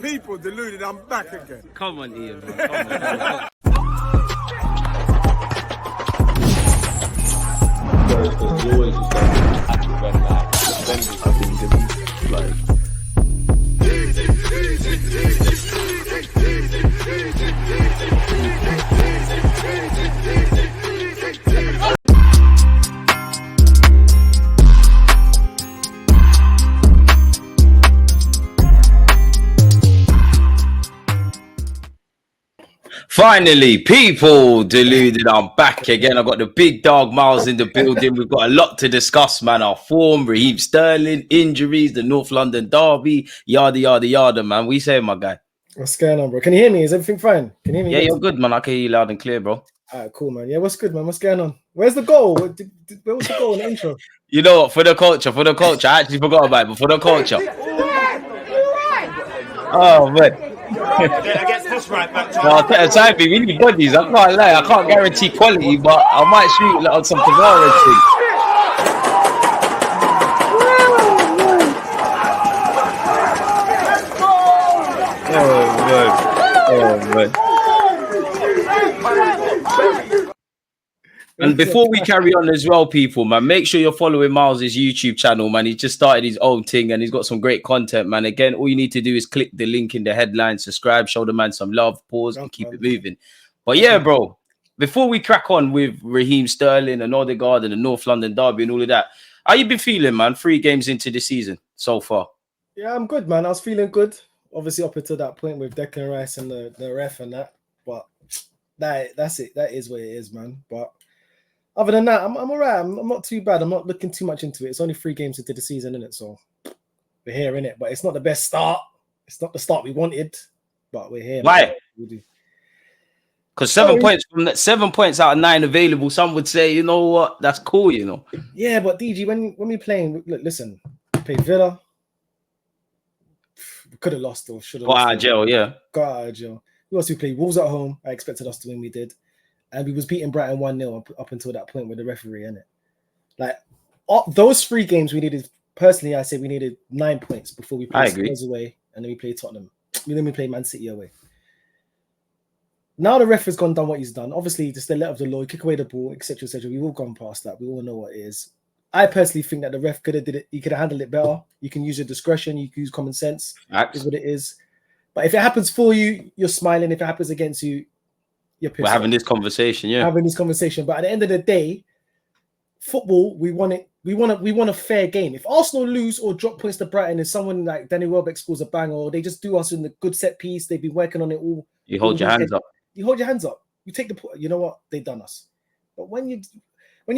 People deluded, I'm back again. Come on, Ian, man. Come on. Finally, people deluded. I'm back again. I've got the big dog Miles in the building. We've got a lot to discuss, man. Our form, Raheem Sterling, injuries, the North London derby, yada, yada, yada, man. What you saying, my guy? What's going on, bro? Can you hear me? Is everything fine? Can you hear me? Yeah, you're good, man. I can hear you loud and clear, bro. All right, cool, man. Yeah, what's good, man? What's going on? Where's the goal? Where was the goal in the intro? You know what? For the culture. I actually forgot about it, but for the culture. Oh, man. Against this right back. No, we need bodies. I can't lie. I can't guarantee quality, but I might shoot on some Tavares thing. Oh man. And before we carry on as well, people, man, make sure you're following Miles' YouTube channel, man. He's just started his own thing and he's got some great content, man. Again, all you need to do is click the link in the headline, subscribe, show the man some love, pause, and keep it moving. But yeah, bro, before we crack on with Raheem Sterling and Odegaard and the North London derby and all of that, how you been feeling, man? 3 games into the season so far. Yeah, I'm good, man. I was feeling good. Obviously, up until that point with Declan Rice and the ref and that. But that's it. That is what it is, man. But other than that, I'm all right. I'm not too bad. I'm not looking too much into it. It's only 3 games into the season, isn't it? So we're here, innit? But it's not the best start. It's not the start we wanted, but we're here. Why? Because 7 points from that, 7 points out of 9 available. Some would say, you know what? That's cool, you know. Yeah, but DG, when we playing, look, listen, we played Villa. We could have lost or should have. Got out of jail, yeah. Got out of jail. We also played Wolves at home. I expected us to win. We did. And we was beating Brighton 1-0 up until that point with the referee, innit? Like, those 3 games we needed, personally, I say we needed 9 points before we played Spurs away, and then we played Tottenham. Then we played Man City away. Now the ref has done what he's done. Obviously, just the letter of the law, kick away the ball, etc., etc. We've all gone past that. We all know what it is. I personally think that the ref could have did it. He could have handled it better. You can use your discretion. You can use common sense. Is what it is. But if it happens for you, you're smiling. If it happens against you, you're pissed. We're having this conversation, yeah. Having this conversation. But at the end of the day, football, we want it. We want a fair game. If Arsenal lose or drop points to Brighton, and someone like Danny Welbeck scores a bang, or they just do us in the good set piece, they've been working on it all. You hold your hands up. You hold your hands up. You take the. You know what? They've done us. But when you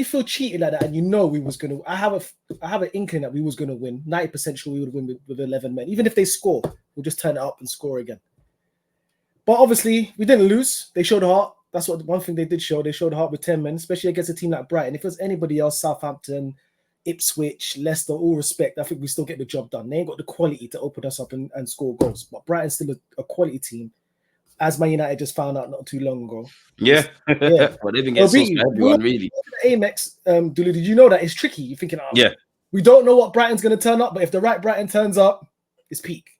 feel cheated like that, and you know we was gonna, I have an inkling that we was gonna win. 90% sure we would win with 11 men. Even if they score, we'll just turn it up and score again. But obviously, we didn't lose. They showed heart. That's what one thing they did show. They showed heart with 10 men, especially against a team like Brighton. If it was anybody else, Southampton, Ipswich, Leicester, all respect, I think we still get the job done. They ain't got the quality to open us up and score goals. But Brighton's still a quality team, as Man United just found out not too long ago. Yeah. But they've been getting sauce for everyone, really. Amex, Deluded, did you know that it's tricky? You're thinking, yeah, we don't know what Brighton's going to turn up, but if the right Brighton turns up, it's peak.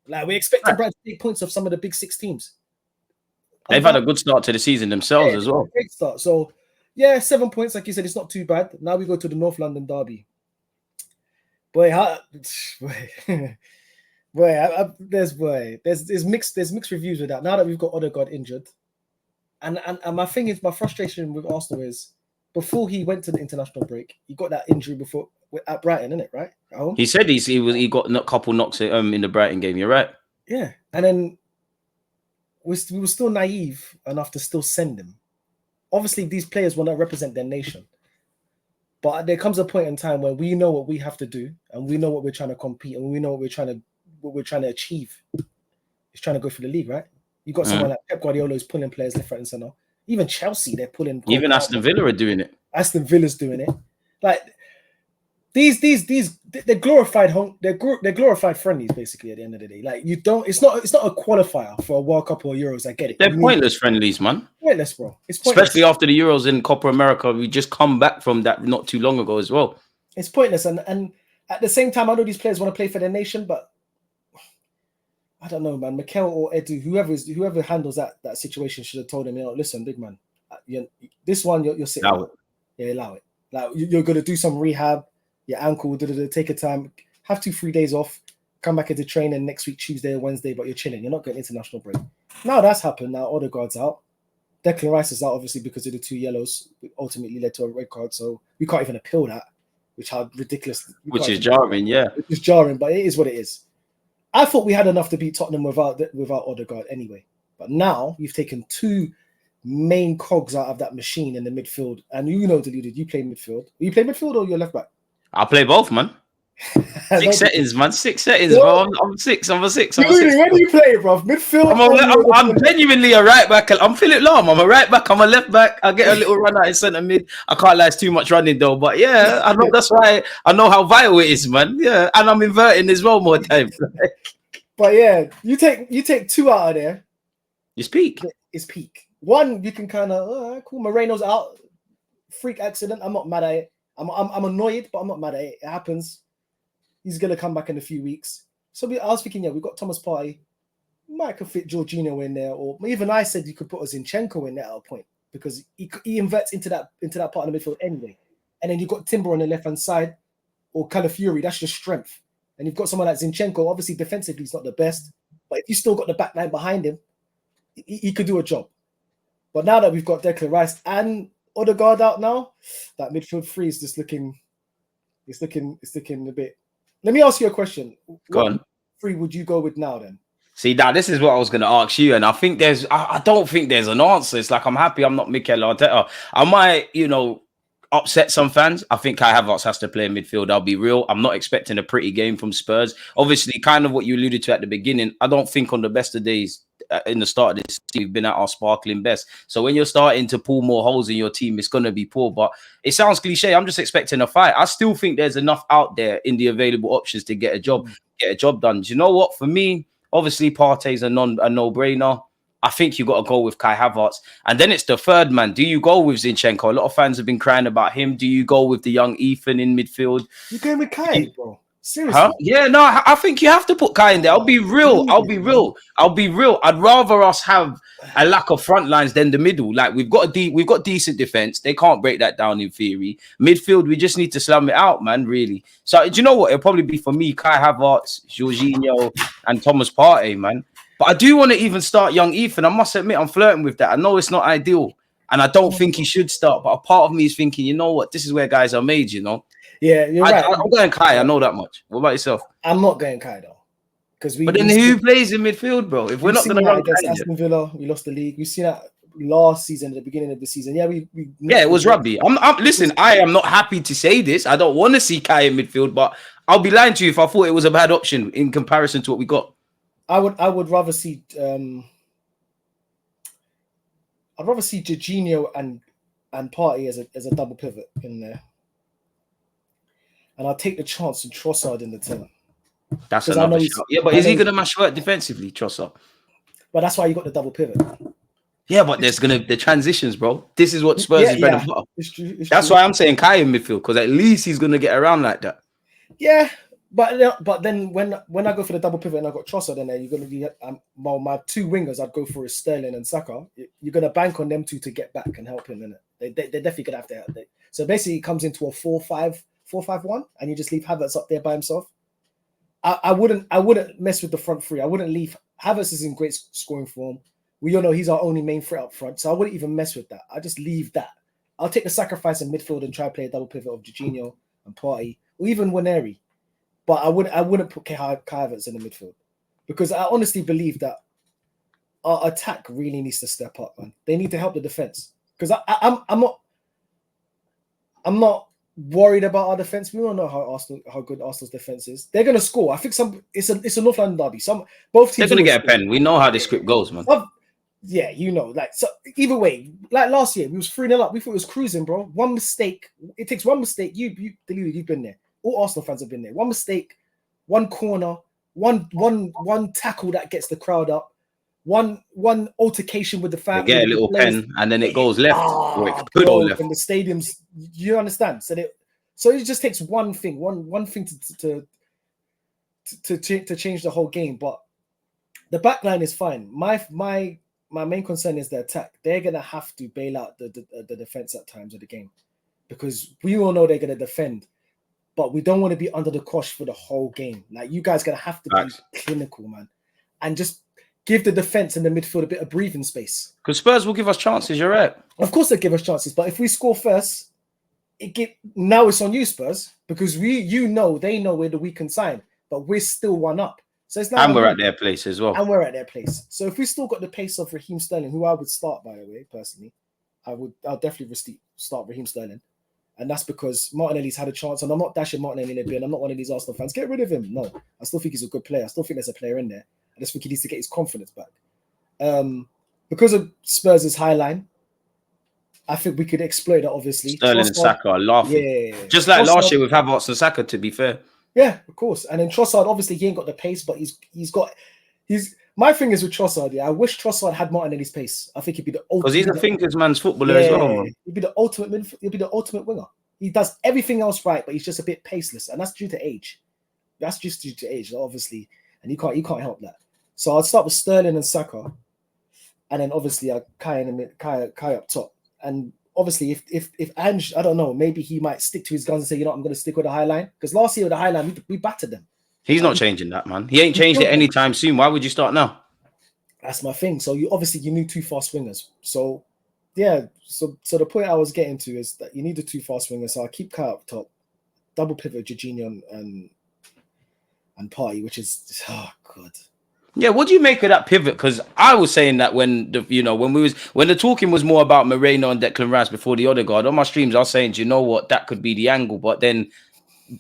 Like, we're expecting Brighton to take points off some of the big 6 teams. They've had a good start to the season themselves as well. Great start. So, yeah, 7 points, like you said, it's not too bad. Now we go to the North London derby. There's mixed reviews with that. Now that we've got Odegaard injured, and my thing is, my frustration with Arsenal is, before he went to the international break, he got that injury before at Brighton, isn't it? Right? At home? He said he got a couple knocks in the Brighton game. You're right. Yeah, and then we were still naive enough to still send him. Obviously, these players will not represent their nation, but there comes a point in time where we know what we have to do, and we know what we're trying to compete, and we know what we're trying to achieve. It's trying to go for the league, right? You got someone like Pep Guardiola who's pulling players left, right, and center. Even Chelsea, they're pulling. Even Aston Villa are doing it. Aston Villa's doing it. Like they're glorified home. They're glorified friendlies, basically. At the end of the day, like it's not a qualifier for a World Cup or Euros. I get it. They're pointless friendlies, man. Pointless, bro. It's pointless. Especially after the Euros in Copa America. We just come back from that not too long ago as well. It's pointless, and at the same time, I know these players want to play for their nation, but I don't know, man. Mikel or Edu, whoever handles that situation should have told him, listen, big man, this one you're sitting out. Yeah, allow it. Like you're gonna do some rehab, your ankle, take a time, have 2-3 days off, come back into training next week, Tuesday or Wednesday, but you're chilling. You're not getting international break. Now that's happened. Now Odegaard's out. Declan Rice is out, obviously, because of the 2 yellows, which ultimately led to a red card. So we can't even appeal that, which how ridiculous. Which is jarring, yeah. Which is jarring, but it is what it is. I thought we had enough to beat Tottenham without Odegaard anyway. But now you've taken 2 main cogs out of that machine in the midfield. And Deluded, you play midfield. You play midfield or you're left back? I play both, man. 6 settings, man. 6 settings, bro. I'm a six. Deluded, where do you play, bro? Midfield? I'm genuinely a right back. I'm Philip Lahm. I'm a right back. I'm a left back. I get a little run out in centre mid. I can't lie, it's too much running though. But yeah, I know that's why I know how vital it is, man. Yeah, and I'm inverting as well more time. But yeah, you take 2 out of there. It's peak. It's peak. 1, you can kind of cool. Moreno's out. Freak accident. I'm not mad at it. I'm annoyed, but I'm not mad at it. It happens. He's gonna come back in a few weeks. So I was thinking, we've got Thomas Partey. Might could fit Jorginho in there, or even I said you could put Zinchenko in there at a point because he inverts into that part of the midfield anyway. And then you've got Timber on the left hand side, or Calafiori. That's your strength. And you've got someone like Zinchenko. Obviously, defensively, he's not the best, but if you still got the back line behind him, he could do a job. But now that we've got Declan Rice and Odegaard out now, that midfield 3 is just looking. It's looking a bit. Let me ask you a question. Go on. 3 would you go with now then? See, now this is what I was going to ask you, and I think I don't think there's an answer. It's like I'm happy I'm not Mikel Arteta. I might, upset some fans. I think Kai Havertz has to play in midfield. I'll be real. I'm not expecting a pretty game from Spurs. Obviously, kind of what you alluded to at the beginning. I don't think on the best of days in the start of this team, we've been at our sparkling best. So when you're starting to pull more holes in your team, it's going to be poor. But it sounds cliche. I'm just expecting a fight. I still think there's enough out there in the available options to get a job done. Do you know what? For me, obviously, Partey's a no-brainer. I think you got to go with Kai Havertz. And then it's the third man. Do you go with Zinchenko? A lot of fans have been crying about him. Do you go with the young Ethan in midfield? You're going with Kai, bro. Seriously? Huh? Yeah, no, I think you have to put Kai in there. I'll be real. I'd rather us have a lack of front lines than the middle. Like we've got decent defense. They can't break that down in theory. Midfield, we just need to slam it out, man. Really. So do you know what? It'll probably be for me, Kai Havertz, Jorginho, and Thomas Partey, man. But I do want to even start young Ethan. I must admit, I'm flirting with that. I know it's not ideal, and I don't think he should start. But a part of me is thinking, you know what? This is where guys are made, Yeah, you're right. I'm going Kai. I know that much. What about yourself? I'm not going Kai though, But then who plays in midfield, bro? If we're not going to run against Aston Villa, we lost the league. We've seen that last season, at the beginning of the season. Yeah, it was rugby. Listen, I am not happy to say this. I don't want to see Kai in midfield, but I'll be lying to you if I thought it was a bad option in comparison to what we got. I would rather see I'd rather see Jorginho and Partey as a double pivot in there. And I'll take the chance on Trossard in the team. That's another shot. Yeah, but is he going to mash work defensively, Trossard? But that's why you got the double pivot. Yeah, but there's going to the transitions, bro. This is what Spurs is bread and butter. It's true. That's why I'm saying Kai in midfield, because at least he's going to get around like that. Yeah, but then when I go for the double pivot and I got Trossard in there, you're going to be my 2 wingers. I'd go for is Sterling and Saka. You're going to bank on them 2 to get back and help him in it. They're definitely going to have to help. So basically, it comes into a 4-5-1, and you just leave Havertz up there by himself. I wouldn't mess with the front 3. I wouldn't leave. Havertz is in great scoring form. We all know he's our only main threat up front, so I wouldn't even mess with that. I just leave that. I'll take the sacrifice in midfield and try to play a double pivot of Jorginho and Partey, or even Waneri. But I wouldn't put Kai Havertz in the midfield, because I honestly believe that our attack really needs to step up, man. They need to help the defense, because I'm not worried about our defense. We don't know how good Arsenal's defense is. They're gonna score. I think it's a North London derby. Both teams they're gonna get a pen. We know how this script goes, man. Yeah, so either way, like last year, we was 3-0 up. We thought it was cruising, bro. One mistake. It takes one mistake. Deluded, you've been there. All Arsenal fans have been there. One mistake, one corner, one tackle that gets the crowd up, one altercation with the fans. Get a little pen, and then it goes left, or it could go left. In the stadiums, you understand? So it just takes one thing, one thing to change the whole game. But The back line is fine. My main concern is the attack. They're gonna have to bail out the defense at times of the game, because we all know they're gonna defend, but we don't want to be under the cosh for the whole game. Like, you guys gonna have to be clinical, man, and just give the defense and the midfield a bit of breathing space. Because Spurs will give us chances. You're right. Of course they give us chances, but if we score first, now it's on you, Spurs, because they know we're the weakened side, but we're still one up. So it's now, and we're at their place as well. And we're at their place. So if we still got the pace of Raheem Sterling, who I would start, by the way, personally, I'll definitely start Raheem Sterling. And that's because Martinelli's had a chance, and I'm not dashing Martinelli in the bin. I'm not one of these Arsenal fans. Get rid of him. No, I still think he's a good player. I still think there's a player in there. I just think he needs to get his confidence back. Because of Spurs' high line, I think we could exploit that, obviously. Sterling and Saka are laughing. Yeah. Just like last year with Havertz and Saka, to be fair. Yeah, of course. And then Trossard, obviously, he ain't got the pace, but my thing is with Trossard. Yeah, I wish Trossard had Martinelli's pace. I think he'd be the ultimate. Because he's a thinkers man's footballer as well. Man. He'd be the ultimate winger. He does everything else right, but he's just a bit paceless, and that's due to age. That's just due to age, obviously, and you can't help that. So I'd start with Sterling and Saka, and then obviously Kai up top. And obviously, if Ange, I don't know, maybe he might stick to his guns and say, I'm going to stick with the high line, because last year with the high line we battered them. He's not changing that, man. He ain't changed it anytime soon. Why would you start now? That's my thing. So you need two fast wingers. So yeah, so the point I was getting to is that you need the two fast wingers. So I'll keep Kai up top, double pivot Jorginho and Partey, which is God. Yeah, what do you make of that pivot? Because I was saying that when the talking was more about Moreno and Declan Rice before the Odegaard on my streams, I was saying, do you know what, that could be the angle. But then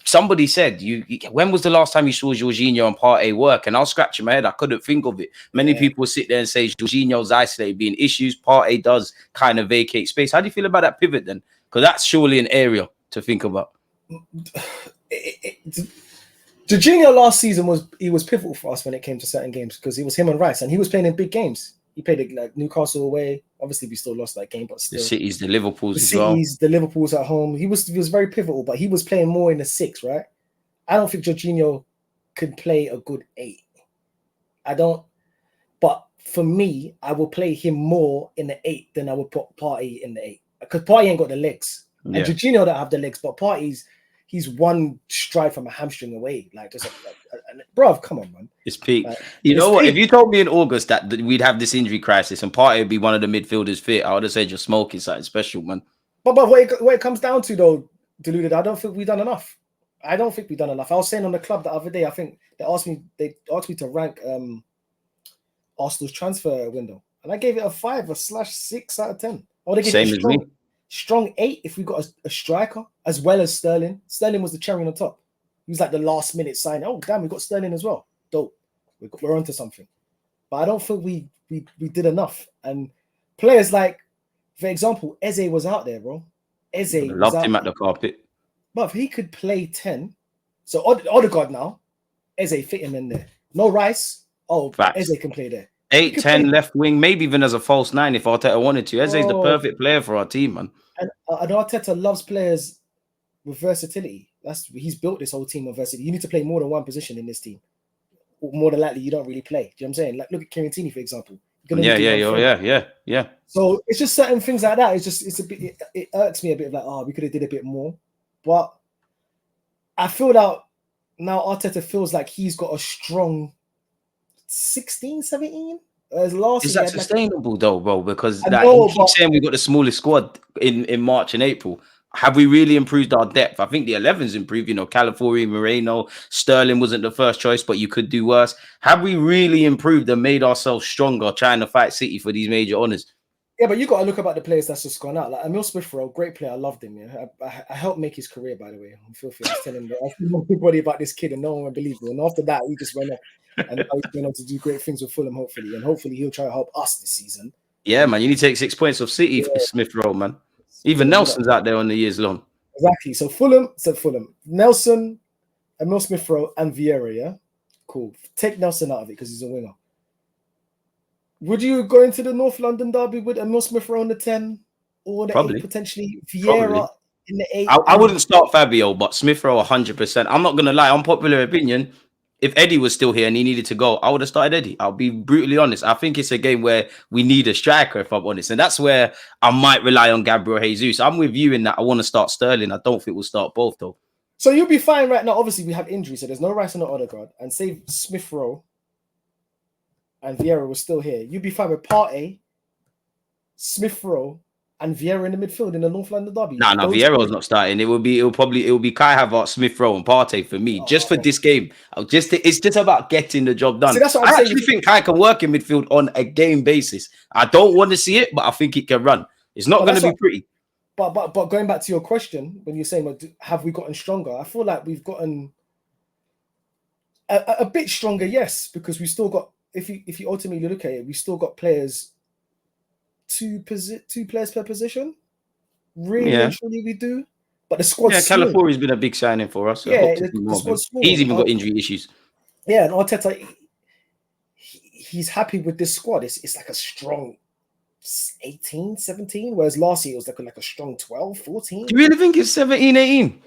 somebody said, when was the last time you saw Jorginho and Partey work? And I was scratching my head. I couldn't think of it. Many people sit there and say Jorginho's isolated, being issues. Partey does kind of vacate space. How do you feel about that pivot then? Because that's surely an area to think about. Jorginho last season was pivotal for us when it came to certain games, because it was him and Rice, and he was playing in big games. He played like Newcastle away. Obviously, we still lost that game, but still. The Cities, the Liverpools as well. The Liverpools at home. He was very pivotal, but he was playing more in the 6, right? I don't think Jorginho could play a good 8. I don't. But for me, I will play him more in the 8 than I would put Partey in the 8, because Partey ain't got the legs, and Jorginho don't have the legs, but he's one stride from a hamstring away. Like, just bruv, come on, man. It's peak. You know what? If you told me in August that we'd have this injury crisis and Partey would be one of the midfielders fit, I would have said you're smoking something special, man. But what it comes down to, though, Deluded, I don't think we've done enough. I was saying on the club the other day, I think they asked me to rank Arsenal's transfer window, and I gave it a 5/6 out of 10. I would have given it a strong 8 if we got a striker as well as Sterling. Sterling was the cherry on the top. He was like the last minute sign. Oh damn, we got Sterling as well. Dope. We're onto something. But I don't think we did enough. And players like, for example, Eze was out there, bro. Eze loved him at the carpet. But if he could play 10, so Odegaard now, Eze fit him in there. No Rice. Oh, facts. Eze can play there. 8, 10 left wing, maybe even as a false 9 if Arteta wanted to. Eze's the perfect player for our team, man. And Arteta loves players with versatility. He's built this whole team on versatility. You need to play more than one position in this team. More than likely, you don't really play. Do you know what I'm saying? Like, look at Chiellini, for example. Yeah. So it's just certain things like that. It irks me a bit of like, we could have did a bit more. But I feel that now Arteta feels like he's got a strong 16, 17. Is that sustainable though, bro? Because you keep saying we've got the smallest squad in March and April. Have we really improved our depth? I think the 11's improved. Calafiori, Moreno, Sterling wasn't the first choice, but you could do worse. Have we really improved and made ourselves stronger trying to fight City for these major honours? Yeah, but you got to look about the players that's just gone out. Like Emil Smith-Rowe, great player. I loved him. Yeah, I helped make his career, by the way. I'm filthy. I was telling everybody about this kid, and no one would believe me. And after that, he just went off, and now he's going on to do great things with Fulham, hopefully. And hopefully, he'll try to help us this season. Yeah, man. You need to take 6 points off City for Smith-Rowe, man. Even Nelson's out there on the years long. Exactly. So Fulham. Nelson, Emil Smith-Rowe, and Vieira. Yeah, cool. Take Nelson out of it because he's a winger. Would you go into the North London derby with Emil Smith-Rowe on the 10 or the 8, potentially Vieira in the 8? I wouldn't start Fabio, but Smith-Rowe 100%. I'm not going to lie. Unpopular opinion, if Eddie was still here and he needed to go, I would have started Eddie. I'll be brutally honest. I think it's a game where we need a striker, if I'm honest. And that's where I might rely on Gabriel Jesus. I'm with you in that I want to start Sterling. I don't think we'll start both, though. So you'll be fine right now. Obviously, we have injuries, so there's no Rice and no Odegaard. And say Smith Rowe and Vieira was still here. You'd be fine with Partey, Smith Rowe, and Vieira in the midfield in the North London derby. No, Vieira's not starting. It'll be Kai Havertz, Smith Rowe, and Partey for me. Just for this game. It's just about getting the job done. See, that's what I I'm actually think Kai can work in midfield on a game basis. I don't want to see it, but I think it can run. It's not going to be pretty. But going back to your question, when you're saying, have we gotten stronger? I feel like we've gotten a bit stronger, yes, because we still got. If you ultimately look at it, we still got players. Two players per position. Really and truly we do. But the squad. Yeah, Calafiori's been a big signing for us. So yeah, he's even got injury issues. Yeah, and Arteta, he's happy with this squad. It's like a strong 18, 17, whereas last year it was like a strong 12, 14. Do you really think it's 17, 18?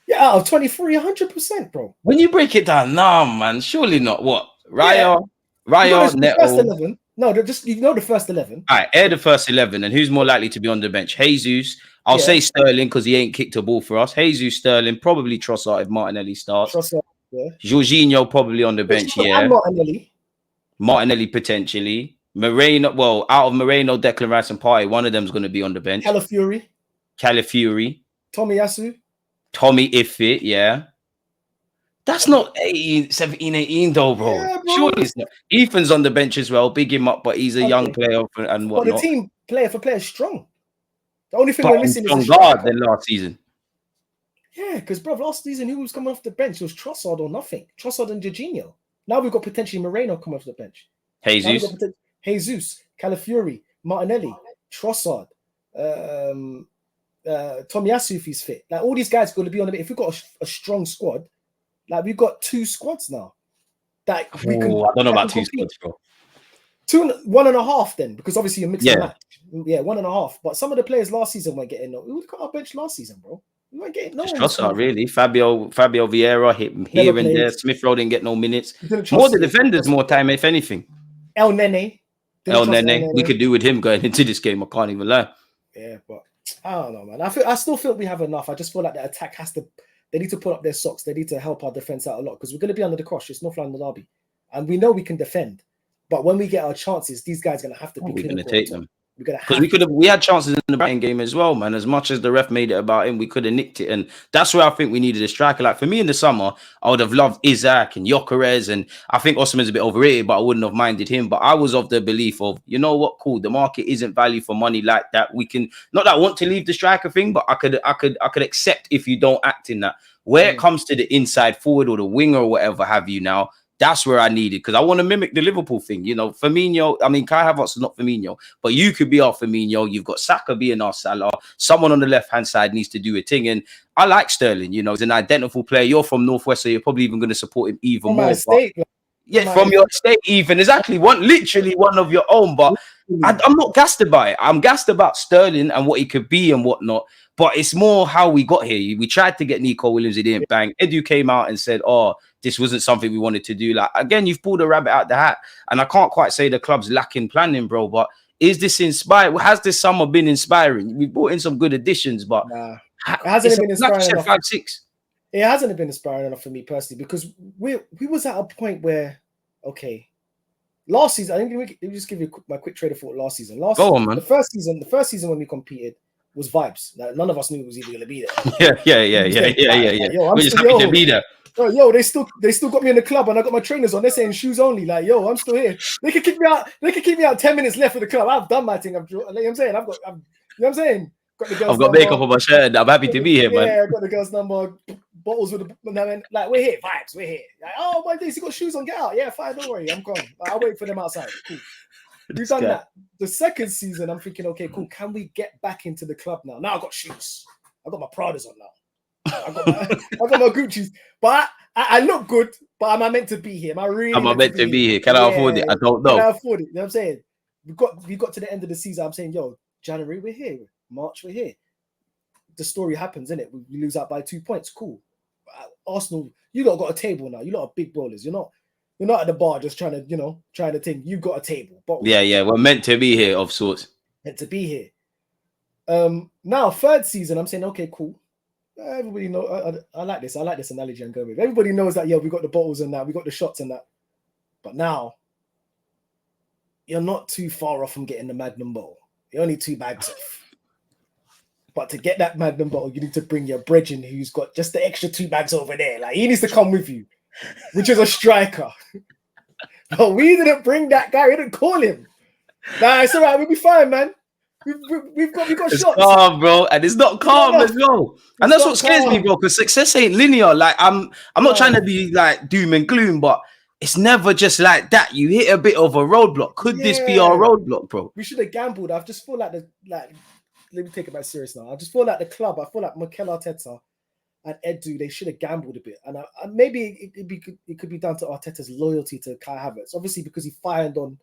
Yeah, out of 23, 100%, bro. When you break it down, nah, man, surely not. What? Raya, Neto. No, they're just the first 11. All right, air the first 11, and who's more likely to be on the bench? Jesus. I'll say Sterling because he ain't kicked a ball for us. Jesus, Sterling, probably Trossard if Martinelli starts. Jorginho probably on the bench, And Martinelli potentially. Moreno, well, out of Moreno, Declan Rice and Partey, one of them's going to be on the bench. Calafiori. Tommy if fit, yeah. That's not 17, 18 though, bro. Yeah, bro. Surely it's not. Ethan's on the bench as well. Big him up, but he's a young player and whatnot. But the team player for player is strong. The only thing we're missing is guard than last season. Yeah, because bro, last season who was coming off the bench? It was Trossard or nothing. Trossard and Jorginho. Now we've got potentially Moreno coming off the bench. Jesus, Calafiori, Martinelli, Trossard, Tomiyasu if he's fit. Like all these guys are going to be on the bench. If we've got a strong squad. Like we've got two squads now. That we can. I don't know about two squads, bro. 1.5 then, because obviously you're mixing match. Yeah, 1.5. But some of the players last season weren't getting no. We would got our bench last season, bro. We weren't getting no. Trossard, really. Fabio Vieira hit here and there. Smith Rowe didn't get no minutes. More the defenders, more time, if anything. El Nene. We could do with him going into this game. I can't even lie. Yeah, but I don't know, man. I still feel we have enough. I just feel like the attack has to. They need to put up their socks. They need to help our defense out a lot because we're going to be under the cosh. It's North London derby, and we know we can defend. But when we get our chances, these guys are going to have to be. We're going to take them. Because we had chances in the Brighton game as well, man. As much as the ref made it about him, we could have nicked it, and that's where I think we needed a striker. Like for me in the summer, I would have loved Isaac and Gyökeres, and I think Osimhen's a bit overrated, but I wouldn't have minded him. But I was of the belief of, you know what, cool. The market isn't value for money like that. We can not that I want to leave the striker thing, but I could accept if you don't act in that. Where it comes to the inside forward or the winger or whatever have you now, that's where I needed because I want to mimic the Liverpool thing. You know, Firmino, I mean, Kai Havertz is not Firmino, but you could be our Firmino. You've got Saka being our Salah. Someone on the left-hand side needs to do a thing. And I like Sterling, you know, he's an identical player. You're from Northwest, so you're probably even going to support him even more. From your estate, even. Exactly. Literally one of your own. But I'm not gassed about it. I'm gassed about Sterling and what he could be and whatnot. But it's more how we got here. We tried to get Nico Williams. He didn't bang. Edu came out and said, oh, this wasn't something we wanted to do. Like, again, you've pulled a rabbit out the hat. And I can't quite say the club's lacking planning, bro. But is this inspired? Has this summer been inspiring? We brought in some good additions, but it hasn't been inspiring enough. 5-6. It hasn't been inspiring enough for me personally because we was at a point where, okay, last season, I think let me just give you my quick trader thought last season. The first season when we competed was vibes. Like, none of us knew it was even going to be there. Yeah. We're just happy to be there. Yo, they still got me in the club and I got my trainers on. They're saying shoes only. Like, yo, I'm still here. They could kick me out. They could keep me out 10 minutes left of the club. I've done my thing. You know what I'm saying? You know what I'm saying? I've got makeup on my shirt. I'm happy to be here, man. Yeah, I've got the girl's number. Bottles with the like, we're here, vibes. We're here. Like, oh my days, you got shoes on. Get out. Yeah, fine. Don't worry. I'm gone. I'll wait for them outside. Cool. We've done that. The second season, I'm thinking, okay, cool. Can we get back into the club now? Now I got shoes. I got my Pradas on now. I got my Gucci's. But I look good. But am I meant to be here? Am I meant to be here? Can I afford it? I don't know. Can I afford it? You know what I'm saying? We got to the end of the season. I'm saying, yo, January we're here. March we're here. The story happens, innit? We lose out by 2 points. Cool. Arsenal, you lot got a table now. You lot are big ballers. You're not at the bar just trying to think. You've got a table. But Yeah, we're meant to be here of sorts. Meant to be here. Now third season, I'm saying, okay, cool. Everybody know I like this. I like this analogy I'm going with. Everybody knows that, yeah, we got the bottles and that, we got the shots and that. But now you're not too far off from getting the Magnum bottle. You're only 2 bags off. But to get that Magnum bottle, you need to bring your brethren who's got just the extra 2 bags over there. Like, he needs to come with you, which is a striker. But we didn't bring that guy. We didn't call him. Nah, it's all right. We'll be fine, man. We've got it's shots. Calm, bro, and it's not calm as well. And that's what scares me, bro, because success ain't linear. Like, I'm not trying to be like doom and gloom, but it's never just like that. You hit a bit of a roadblock. Could this be our roadblock, bro? We should have gambled. I just feel like let me take it back serious now. I just feel like the club. I feel like Mikel Arteta and Edu, they should have gambled a bit. And maybe it could be down to Arteta's loyalty to Kai Havertz. Obviously, because he fired on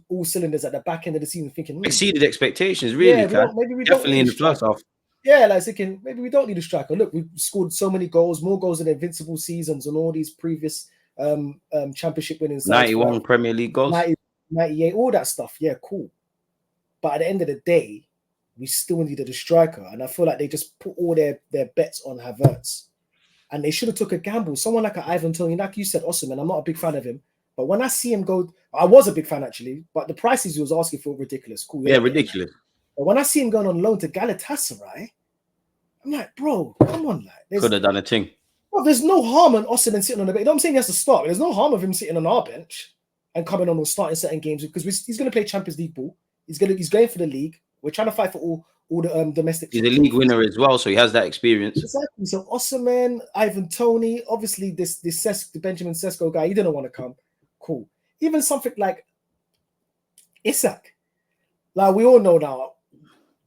all cylinders at the back end of the season, thinking exceeded expectations, really. Maybe we definitely in the first half. Yeah, like thinking maybe we don't need a striker. Look, we've scored so many goals, more goals than invincible seasons on all these previous championship winning. 91 Premier League goals, 98, all that stuff. Yeah, cool. But at the end of the day, we still needed a striker, and I feel like they just put all their bets on Havertz, and they should have took a gamble. Someone like Ivan Toney, like you said, awesome, and I'm not a big fan of him. But when I see him go, I was a big fan actually, but the prices he was asking for were ridiculous. Cool. Yeah, ridiculous. But when I see him going on loan to Galatasaray, I'm like, bro, come on, like, could have done a thing. Well, there's no harm in Osimhen sitting on the bench. I'm saying he has to start. But there's no harm of him sitting on our bench and coming on or starting certain games because he's going to play Champions League ball. He's going for the league. We're trying to fight for all the domestic. He's a league winner as well, so he has that experience. Exactly. So Osimhen, Ivan Toney, obviously the Benjamin Sesko guy, he didn't want to come. Cool. Even something like Isak. Like, we all know now.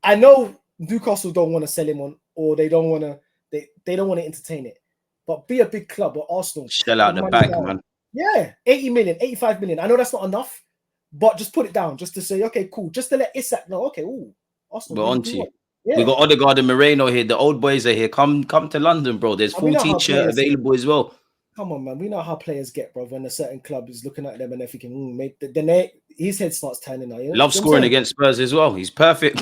I know Newcastle don't want to sell him on, or they don't want to. They don't want to entertain it. But be a big club or Arsenal. Shell out the bag, man. Yeah, 80 million, 85 million. I know that's not enough, but just put it down just to say, okay, cool. Just to let Isak know, okay, Arsenal. We're on to you. Yeah. We got Odegaard and Moreno here. The old boys are here. Come to London, bro. There's 14 shirts available as well. Come on, man. We know how players get, bro. When a certain club is looking at them and they're thinking, then his head starts turning now. You know? Love scoring against Spurs as well. He's perfect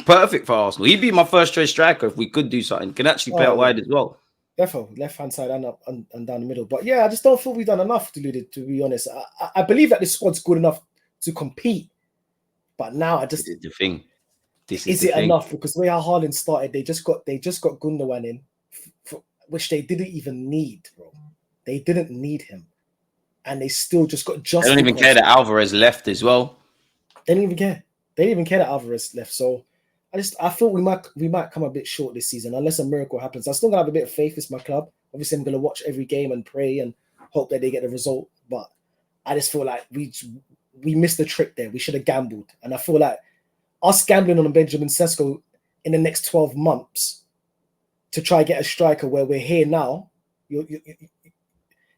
for Arsenal. He'd be my first choice striker if we could do something. Can actually play out wide as well. Definitely, left hand side and up and down the middle. But yeah, I just don't feel we've done enough, Deluded, to be honest. I believe that this squad's good enough to compete. But now I just... This is the thing. Is it enough? Because the way how Haaland started, they just got Gooner in, which they didn't even need, bro. They didn't need him. And they still just got just... They don't even care that Alvarez left as well. They didn't even care. They didn't even care that Alvarez left. So I feel we might come a bit short this season unless a miracle happens. I'm still gonna have a bit of faith. It's my club. Obviously, I'm gonna watch every game and pray and hope that they get the result. But I just feel like we missed the trick there. We should have gambled. And I feel like us gambling on Benjamin Sesko in the next 12 months to try get a striker where we're here now,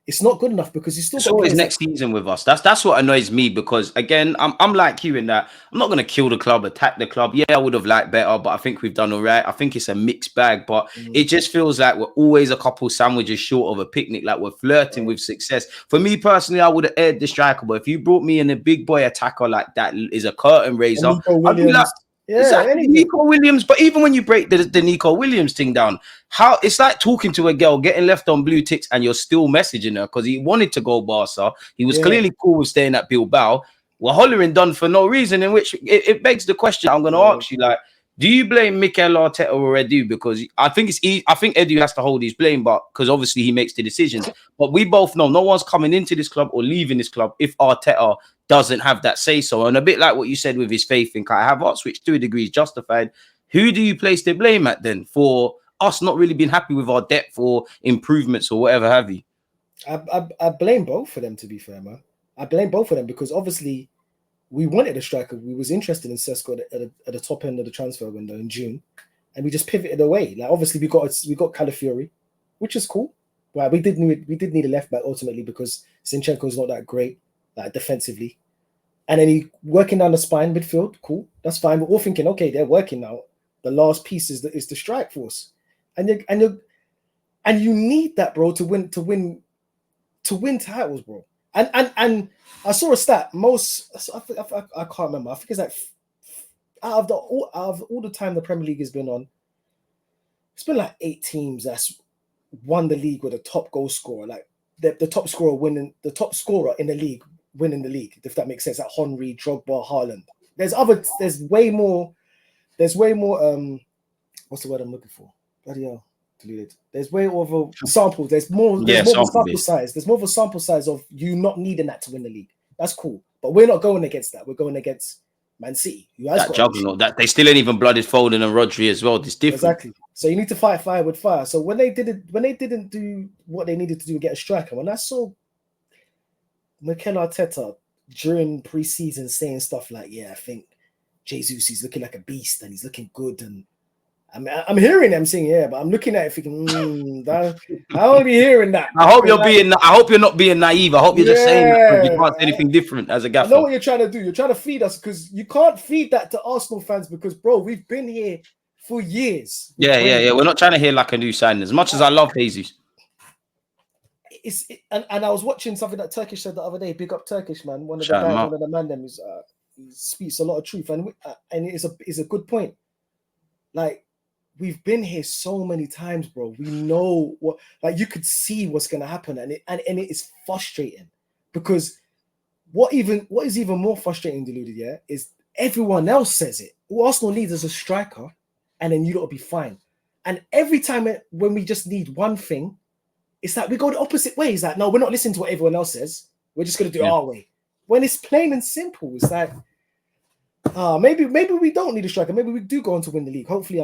it's not good enough because he's still. It's always next season with us. That's what annoys me because again, I'm like you in that I'm not gonna kill the club, attack the club. Yeah, I would have liked better, but I think we've done all right. I think it's a mixed bag, but it just feels like we're always a couple sandwiches short of a picnic. Like we're flirting with success. For me personally, I would have aired the striker, but if you brought me in a big boy attacker like that is a curtain raiser, I'd be like. Yeah, exactly. Nico Williams, but even when you break the Nico Williams thing down, how it's like talking to a girl, getting left on blue ticks, and you're still messaging her because he wanted to go Barca. He was clearly cool with staying at Bilbao. We're hollering done for no reason, in which it begs the question I'm going to ask you, like, do you blame Mikel Arteta or Edu? Because I think it's easy. I think Edu has to hold his blame, but because obviously he makes the decisions. But we both know no one's coming into this club or leaving this club if Arteta doesn't have that say so. And a bit like what you said with his faith in Kai Havertz, which to a degree is justified. Who do you place the blame at then for us not really being happy with our depth or improvements or whatever have you? I blame both of them, to be fair, man. I blame both of them because obviously we wanted a striker. We was interested in Sesko at the top end of the transfer window in June, and we just pivoted away. Like obviously we got Calafiori, which is cool. Well, we did need a left back ultimately because Zinchenko's not that great, like defensively. And then he working down the spine midfield, cool, that's fine. We're all thinking, okay, they're working now. The last piece is the strike force, and And you need that, bro, to win titles, bro. And I saw a stat. I can't remember. I think it's like out of all the time the Premier League has been on, it's been like 8 teams that's won the league with a top goal scorer, like the top scorer in the league winning the league, if that makes sense. Like Henry, Drogba, Haaland. There's way more. What's the word I'm looking for? Bloody hell. Deluded. There's way over samples. There's more of a sample size. There's more of a sample size of you not needing that to win the league. That's cool. But we're not going against that. We're going against Man City. That juggernaut. That they still ain't even blooded Foden and Rodri as well. It's different. Exactly. So you need to fight fire with fire. So when they didn't do what they needed to do to get a striker, when I saw Mikel Arteta during preseason saying stuff like, "Yeah, I think Jesus is looking like a beast and he's looking good," and I'm hearing them saying, "Yeah," but I'm looking at it thinking, I won't be hearing that. I hope you're not being naive. I hope you're just saying that because you can't say anything different as a gaffer. I know what you're trying to do. You're trying to feed us because you can't feed that to Arsenal fans because, bro, we've been here for years. Yeah. We're not trying to hear like a new signing. As much as I love Jesus. And I was watching something that Turkish said the other day. Big up Turkish, man. One of the man them is he speaks a lot of truth, and it's a good point. Like, we've been here so many times, bro. We know what, like, you could see what's gonna happen, and it is frustrating because what is even more frustrating, Deluded, yeah, is everyone else says it. All Arsenal needs is a striker, and then you gotta be fine. And every time when we just need one thing, it's like we go the opposite way. It's like, no, we're not listening to what everyone else says. We're just gonna do it our way. When it's plain and simple, it's like, maybe we don't need a striker. Maybe we do go on to win the league. Hopefully,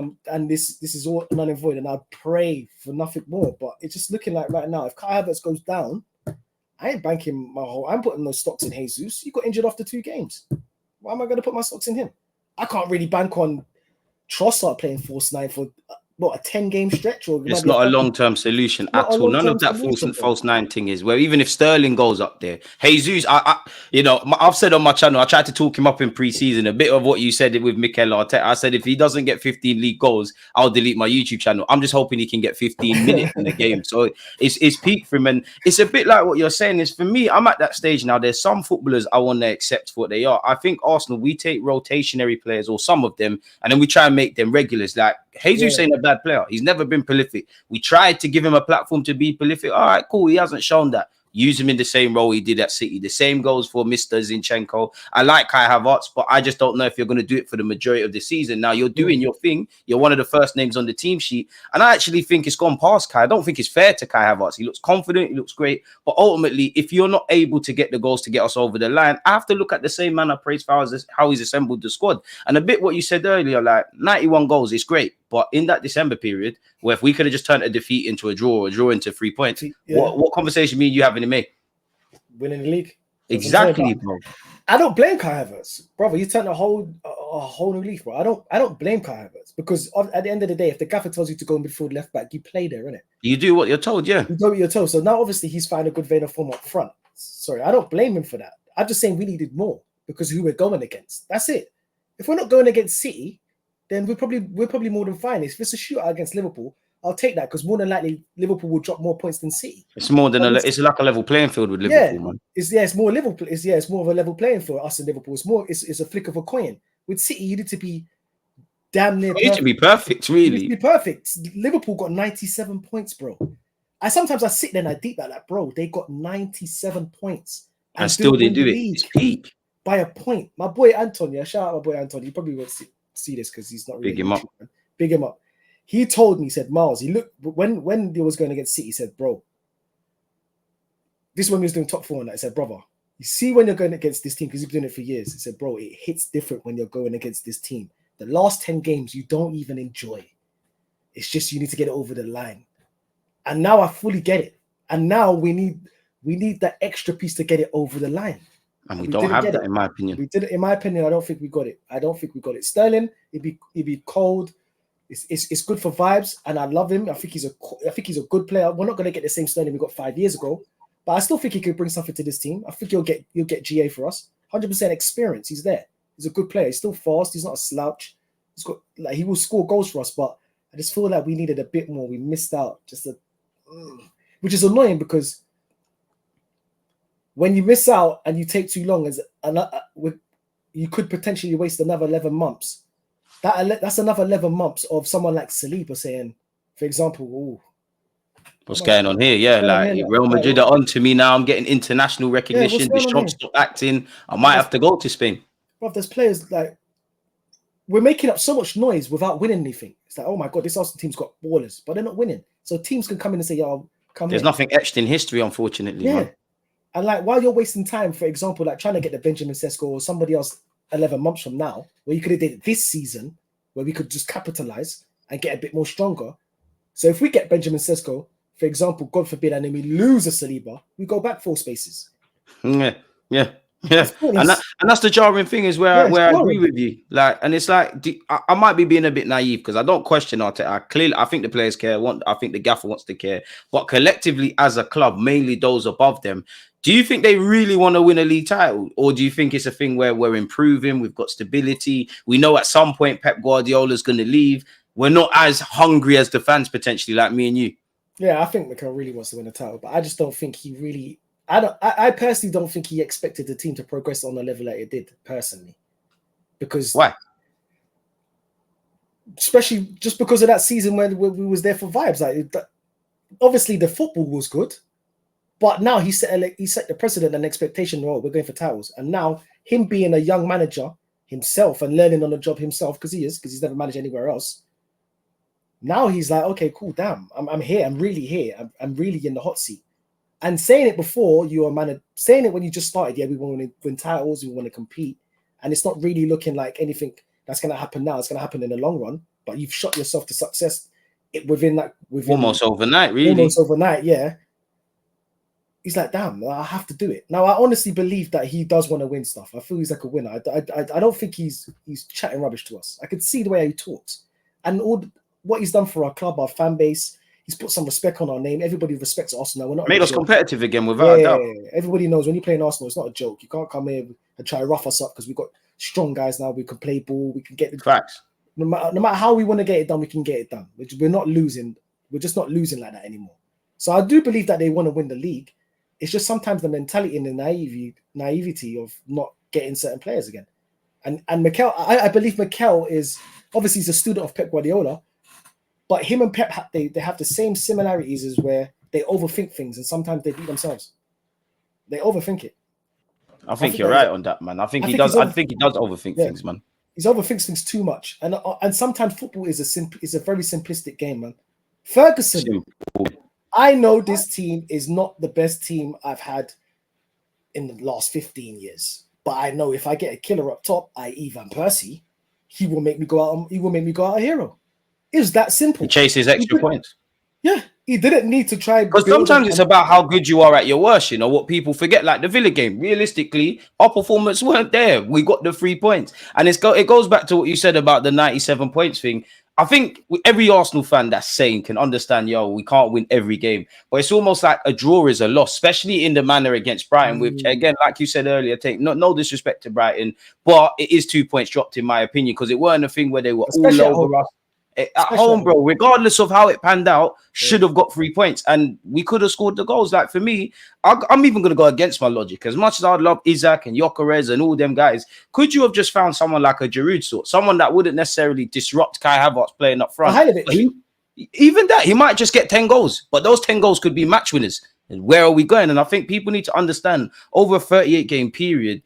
this is all null and void, and I pray for nothing more. But it's just looking like right now, if Kai Havertz goes down, I ain't banking I'm putting those stocks in Jesus. He got injured after 2 games. Why am I going to put my stocks in him? I can't really bank on Trossard playing false 9 for a 10-game stretch. Or it's not a long-term solution at all. None of that false 9 thing is where even if Sterling goes up there, Jesus, I've said on my channel, I tried to talk him up in pre-season. A bit of what you said with Mikel Arteta. I said if he doesn't get 15 league goals, I'll delete my YouTube channel. I'm just hoping he can get 15 minutes in the game. So it's peak for him, and it's a bit like what you're saying. Is for me, I'm at that stage now. There's some footballers I want to accept for what they are. I think Arsenal, we take rotationary players or some of them, and then we try and make them regulars. Like Jesus ain't a bad player. He's never been prolific. We tried to give him a platform to be prolific. All right, cool. He hasn't shown that. Use him in the same role he did at City. The same goes for Mr. Zinchenko. I like Kai Havertz, but I just don't know if you're going to do it for the majority of the season. Now, you're doing your thing. You're one of the first names on the team sheet. And I actually think it's gone past Kai. I don't think it's fair to Kai Havertz. He looks confident. He looks great. But ultimately, if you're not able to get the goals to get us over the line, I have to look at the same man I praised for how he's assembled the squad. And a bit what you said earlier, like 91 goals is great. But in that December period, where if we could have just turned a defeat into a draw, or a draw into 3 points, what conversation me and you having in May? Winning the league. Exactly, bro. I don't blame Kai Havertz, brother. You turned a whole new leaf, bro. I don't blame Kai Havertz because at the end of the day, if the gaffer tells you to go midfield, left back, you play there, innit? You do what you're told, yeah. You do what you're told. So now, obviously, he's found a good vein of form up front. Sorry, I don't blame him for that. I'm just saying we needed more because of who we're going against. That's it. If we're not going against City, then we're probably more than fine. If it's a shootout against Liverpool, I'll take that because more than likely Liverpool will drop more points than City. It's more than it's like a level playing field with Liverpool, man. It's more Liverpool. It's more of a level playing field. Us and Liverpool. It's a flick of a coin. With City, you need to be damn near. You need to be perfect, really. You need to be perfect. Liverpool got 97 points, bro. Sometimes I sit there and I deep that, like, bro, they got 97 points and still they do it. It's peak by a point. My boy Anton, shout out my boy Anton. He probably won't see this because he's not really big him up. He told me, he said, Miles, he looked when he was going against City, he said, bro, this is when he was doing top 4 and that. He said, brother, you see when you're going against this team, because he's been doing it for years. He said, bro, it hits different when you're going against this team. The last 10 games, you don't even enjoy. It's just you need to get it over the line. And now I fully get it. And now we need that extra piece to get it over the line. And we don't have that, in my opinion. We did it, in my opinion. I don't think we got it. Sterling, it'd be cold. It's good for vibes, and I love him. I think he's a good player. We're not going to get the same Sterling we got 5 years ago, but I still think he could bring something to this team. I think you'll get GA for us. 100% experience. He's there. He's a good player. He's still fast. He's not a slouch. He will score goals for us, but I just feel like we needed a bit more. We missed out. which is annoying because when you miss out and you take too long, you could potentially waste another 11 months. That's another 11 months of someone like Saliba saying, for example, what's going on here? Yeah, like Real Madrid are on to me now. I'm getting international recognition. Deschamps stop acting. I might have to go to Spain. Bro, there's players like we're making up so much noise without winning anything. It's like, oh my god, this Arsenal team's got ballers, but they're not winning. So teams can come in and say, "Yo, come." There's nothing etched in history, unfortunately. Yeah, man. and like while you're wasting time, for example, like trying to get the Benjamin Sesko or somebody else 11 months from now, where you could have did it this season, where we could just capitalize and get a bit more stronger. So if we get Benjamin Sesko, for example, God forbid, and then we lose a Saliba, we go back 4 spaces. Yeah. And that's the jarring thing is where I agree with you. Like, and it's like I might be being a bit naive because I don't question Arteta. I think the players care. I think the gaffer wants to care, but collectively as a club, mainly those above them. Do you think they really want to win a league title, or do you think it's a thing where we're improving? We've got stability. We know at some point Pep Guardiola's going to leave. We're not as hungry as the fans potentially, like me and you. Yeah, I think Mikel really wants to win a title, but I just don't think he really. I personally don't think he expected the team to progress on the level that it did. Personally, because why? Especially just because of that season when we was there for vibes. Like, obviously the football was good. But now he set the precedent and expectation. Oh, we're going for titles, and now him being a young manager himself and learning on the job himself because he's never managed anywhere else. Now he's like, okay, cool, damn, I'm here, I'm really here, I'm really in the hot seat. And saying it before you are manager, saying it when you just started, yeah, we want to win titles, we want to compete, and it's not really looking like anything that's going to happen now. It's going to happen in the long run, but you've shot yourself to success within almost overnight, really. Almost overnight, yeah. He's like, damn, I have to do it. Now, I honestly believe that he does want to win stuff. I feel he's like a winner. I don't think he's chatting rubbish to us. I could see the way he talks. And all what he's done for our club, our fan base, he's put some respect on our name. Everybody respects Arsenal. We're not made us competitive again, without a doubt. Everybody knows when you play in Arsenal, it's not a joke. You can't come here and try to rough us up because we've got strong guys now. We can play ball. We can get the facts. No matter how we want to get it done, we can get it done. We're not losing. We're just not losing like that anymore. So I do believe that they want to win the league. It's just sometimes the mentality and the naivety of not getting certain players again. And Mikel, I believe Mikel is obviously he's a student of Pep Guardiola, but him and Pep they have the same similarities as where they overthink things and sometimes they beat themselves. They overthink it. I think you're right on that, man. I think he does. I think he does overthink things, man. He overthinks things too much, and sometimes football is a very simplistic game, man. Ferguson. I know this team is not the best team I've had in the last 15 years, but I know if I get a killer up top, i.e. Van Persie, he will make me go out. He will make me go out a hero. It was that simple. He chases extra points. Yeah, he didn't need to try. Because sometimes it's about how good you are at your worst. You know what people forget, like the Villa game. Realistically, our performance weren't there. We got the 3 points, and it goes back to what you said about the 97 points thing. I think every Arsenal fan that's sane can understand, we can't win every game. But it's almost like a draw is a loss, especially in the manner against Brighton, which, again, like you said earlier, take no disrespect to Brighton, but it is 2 points dropped, in my opinion, because it weren't a thing where they were all over us. At home, bro, regardless of how it panned out, should have got 3 points, and we could have scored the goals. Like, for me, I'm even going to go against my logic. As much as I love Isaac and Gyökeres and all them guys, could you have just found someone like a Giroud sort, someone that wouldn't necessarily disrupt Kai Havertz playing up front? Even that, he might just get 10 goals, but those 10 goals could be match winners. And where are we going? And I think people need to understand, over a 38-game period,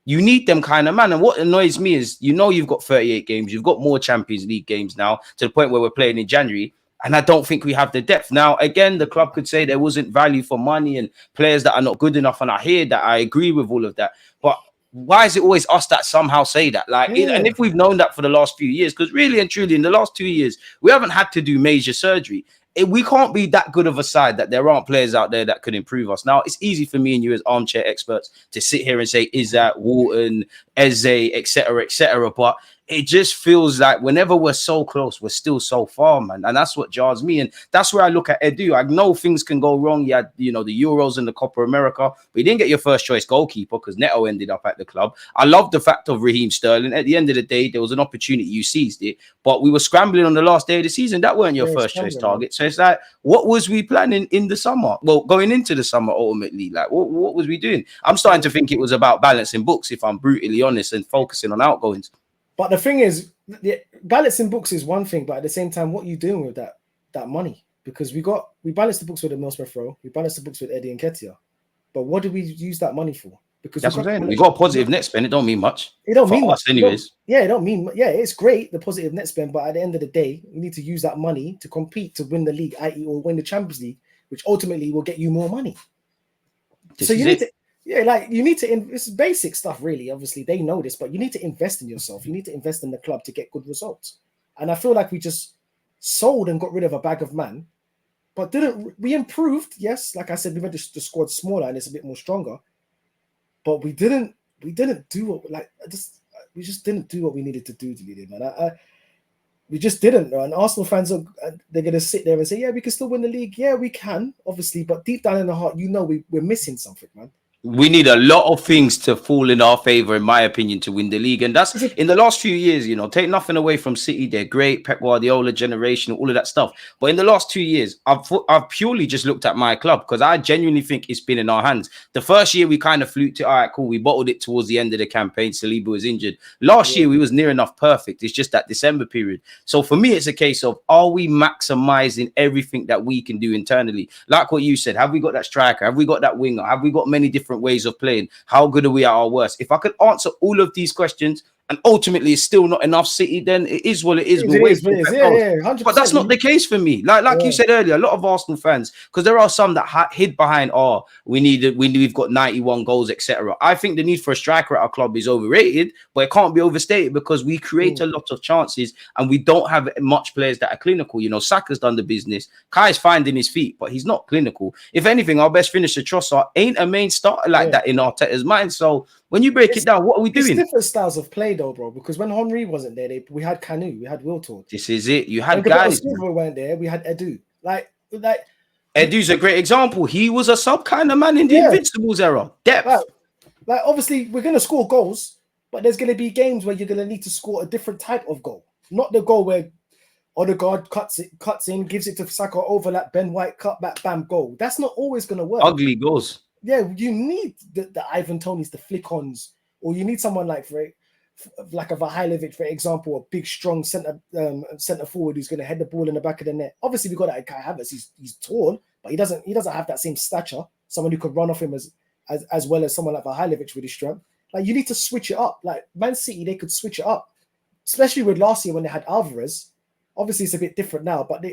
you need them kind of man. And what annoys me is, you've got 38 games. You've got more Champions League games now, to the point where we're playing in January. And I don't think we have the depth. Now, again, the club could say there wasn't value for money and players that are not good enough. And I hear that. I agree with all of that. But why is it always us that somehow say that? And if we've known that for the last few years, because really and truly in the last 2 years, we haven't had to do major surgery. We can't be that good of a side that there aren't players out there that could improve us. Now, it's easy for me and you as armchair experts to sit here and say, is that Walton, Eze, etc., etc. But it just feels like whenever we're so close, we're still so far, man. And that's what jars me. And that's where I look at Edu. I know things can go wrong. You had, the Euros and the Copa America, but you didn't get your first choice goalkeeper because Neto ended up at the club. I love the fact of Raheem Sterling. At the end of the day, there was an opportunity, you seized it, but we were scrambling on the last day of the season. That weren't your first choice target. So it's like, what was we planning in the summer? Well, going into the summer, ultimately, like what was we doing? I'm starting to think it was about balancing books, if I'm brutally honest, and focusing on outgoings. But the thing is, balancing books is one thing, but at the same time, what are you doing with that money? Because we balanced the books with Emile Smith-Rowe, we balanced the books with Eddie Nketiah. But what do we use that money for? Because that's what I'm saying. We got a positive net spend. It don't mean much. It don't mean much, anyways. It don't mean. Yeah, it's great, the positive net spend, but at the end of the day, we need to use that money to compete to win the league, i.e., or win the Champions League, which ultimately will get you more money. So you need to. Yeah, you need to. It's basic stuff, really. Obviously, they know this, but you need to invest in yourself. You need to invest in the club to get good results. And I feel like we just sold and got rid of a bag of man, but we improved? Yes, like I said, we made the squad smaller and it's a bit more stronger, but we didn't do what we just didn't do what we needed to do, man. We just didn't. And Arsenal fans they're gonna sit there and say, yeah, we can still win the league. Yeah, we can, obviously, but deep down in the heart, we're missing something, man. We need a lot of things to fall in our favor, in my opinion, to win the league. And that's in the last few years, take nothing away from City. They're great, Pep Guardiola generation, all of that stuff. But in the last 2 years, I've purely just looked at my club because I genuinely think it's been in our hands. The first year we kind of fluked it. All right, cool. We bottled it towards the end of the campaign. Saliba was injured. Last year we was near enough perfect. It's just that December period. So for me, it's a case of, are we maximizing everything that we can do internally? Like what you said, have we got that striker? Have we got that winger? Have we got many different ways of playing? How good are we at our worst? If I could answer all of these questions and ultimately it's still not enough City, then it is what it is. But that's not the case for me. Like you said earlier, a lot of Arsenal fans, because there are some that hid behind, we've got 91 goals, etc. I think the need for a striker at our club is overrated, but it can't be overstated because we create a lot of chances and we don't have much players that are clinical. Saka's done the business. Kai's finding his feet, but he's not clinical. If anything, our best finisher, Trossard, ain't a main starter like that in Arteta's mind. So when you break it down, what are we doing? It's different styles of play, though, bro. Because when Henry wasn't there, we had Kanu, we had Wiltord. This is it. You had guys. When weren't there, we had Edu. Like Edu's a great example. He was a sub kind of man in the Invincibles era. Depth. Like obviously, we're gonna score goals, but there's gonna be games where you're gonna need to score a different type of goal, not the goal where Odegaard cuts in, gives it to Saka, overlap, Ben White, cut back, bam, goal. That's not always gonna work. Ugly goals. Yeah, you need the Ivan Tonys, the flick-ons, or you need someone like a Vahailovic, for example, a big, strong centre forward who's going to head the ball in the back of the net. Obviously, we got that Kai Havertz. He's tall, but he doesn't have that same stature. Someone who could run off him as well as someone like Vahailovic with his strength. Like, you need to switch it up. Like Man City, they could switch it up, especially with last year when they had Alvarez. Obviously, it's a bit different now, but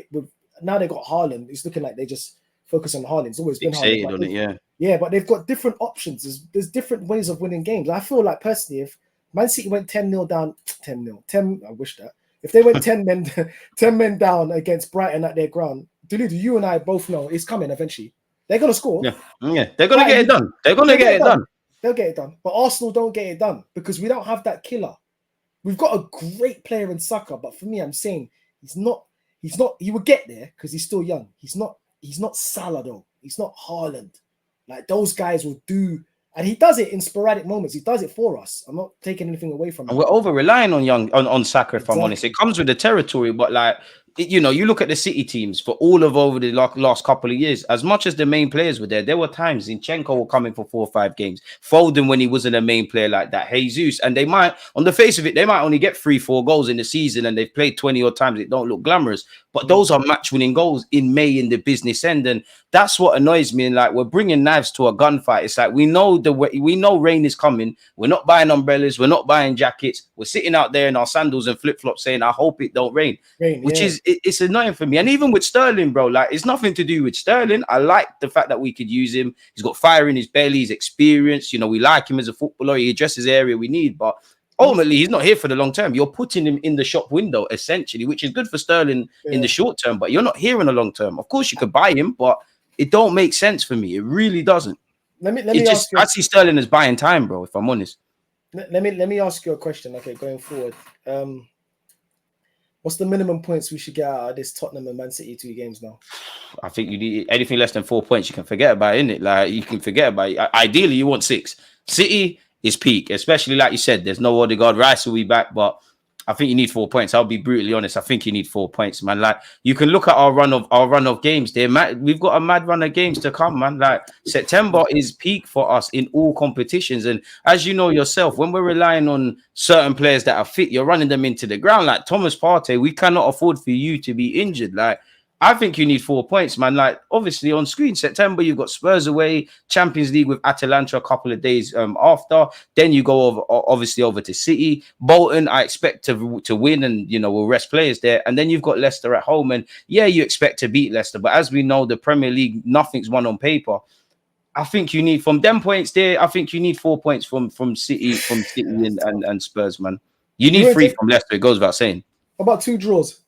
now they got Haaland. It's looking like they just focus on Haaland. It's always been Haaland. On it, yeah, but they've got different options. There's different ways of winning games. I feel like personally, if Man City went 10-0 down, 10-0, I wish that. If they went 10 men down against Brighton at their ground, Deluded, you and I both know it's coming eventually. They're going to score. Yeah, they're going to get it done. They're going to get it done. They'll get it done. But Arsenal don't get it done because we don't have that killer. We've got a great player in Saka, but for me, I'm saying he's not. He will get there because he's still young. He's not Salah though. He's not Haaland. Like those guys will do, and he does it in sporadic moments. He does it for us. I'm not taking anything away from him. We're over relying on Saka, if I'm honest. It comes with the territory, but like you look at the City teams for all of over the last couple of years. As much as the main players were there were times Zinchenko will come in for 4 or 5 games. Foden when he wasn't a main player like that. Jesus, and they might, on the face of it, they might only get 3-4 goals in the season, and they've played 20 odd times. It don't look glamorous, but those are match-winning goals in May in the business end, and that's what annoys me. And like we're bringing knives to a gunfight. It's like we know rain is coming. We're not buying umbrellas. We're not buying jackets. We're sitting out there in our sandals and flip-flops saying, "I hope it don't rain," which is. It's annoying for me. And even with Sterling, bro, like it's nothing to do with Sterling. I like the fact that we could use him. He's got fire in his belly, he's experienced. We like him as a footballer. He addresses the area we need, but ultimately he's not here for the long term. You're putting him in the shop window essentially, which is good for Sterling in the short term, but you're not here in the long term. Of course you could buy him, but it don't make sense for me. It really doesn't. Let me ask you. I see Sterling as buying time, bro, if I'm honest. let me ask you a question. Okay, going forward, what's the minimum points we should get out of this Tottenham and Man City 2 games now? I think you need anything less than 4 points. You can forget about it, innit? Like you can forget about it. Ideally, you want 6. City is peak, especially like you said. There's no Odegaard. Rice will be back, but I think you need 4 points. I'll be brutally honest. I think you need 4 points, man. Like you can look at our run of games. We've got a mad run of games to come, man. Like September is peak for us in all competitions, and as you know yourself, when we're relying on certain players that are fit, you're running them into the ground. Like Thomas Partey, we cannot afford for you to be injured. Like I think you need 4 points, man. Like obviously on screen, September you've got Spurs away, Champions League with Atalanta a couple of days after. Then you go obviously over to City, Bolton. I expect to win, and we'll rest players there. And then you've got Leicester at home, and yeah, you expect to beat Leicester, but as we know, the Premier League, nothing's won on paper. I think you need from them points there. I think you need 4 points from City, and Spurs, man. You need 3 from Leicester. It goes without saying. About 2 draws.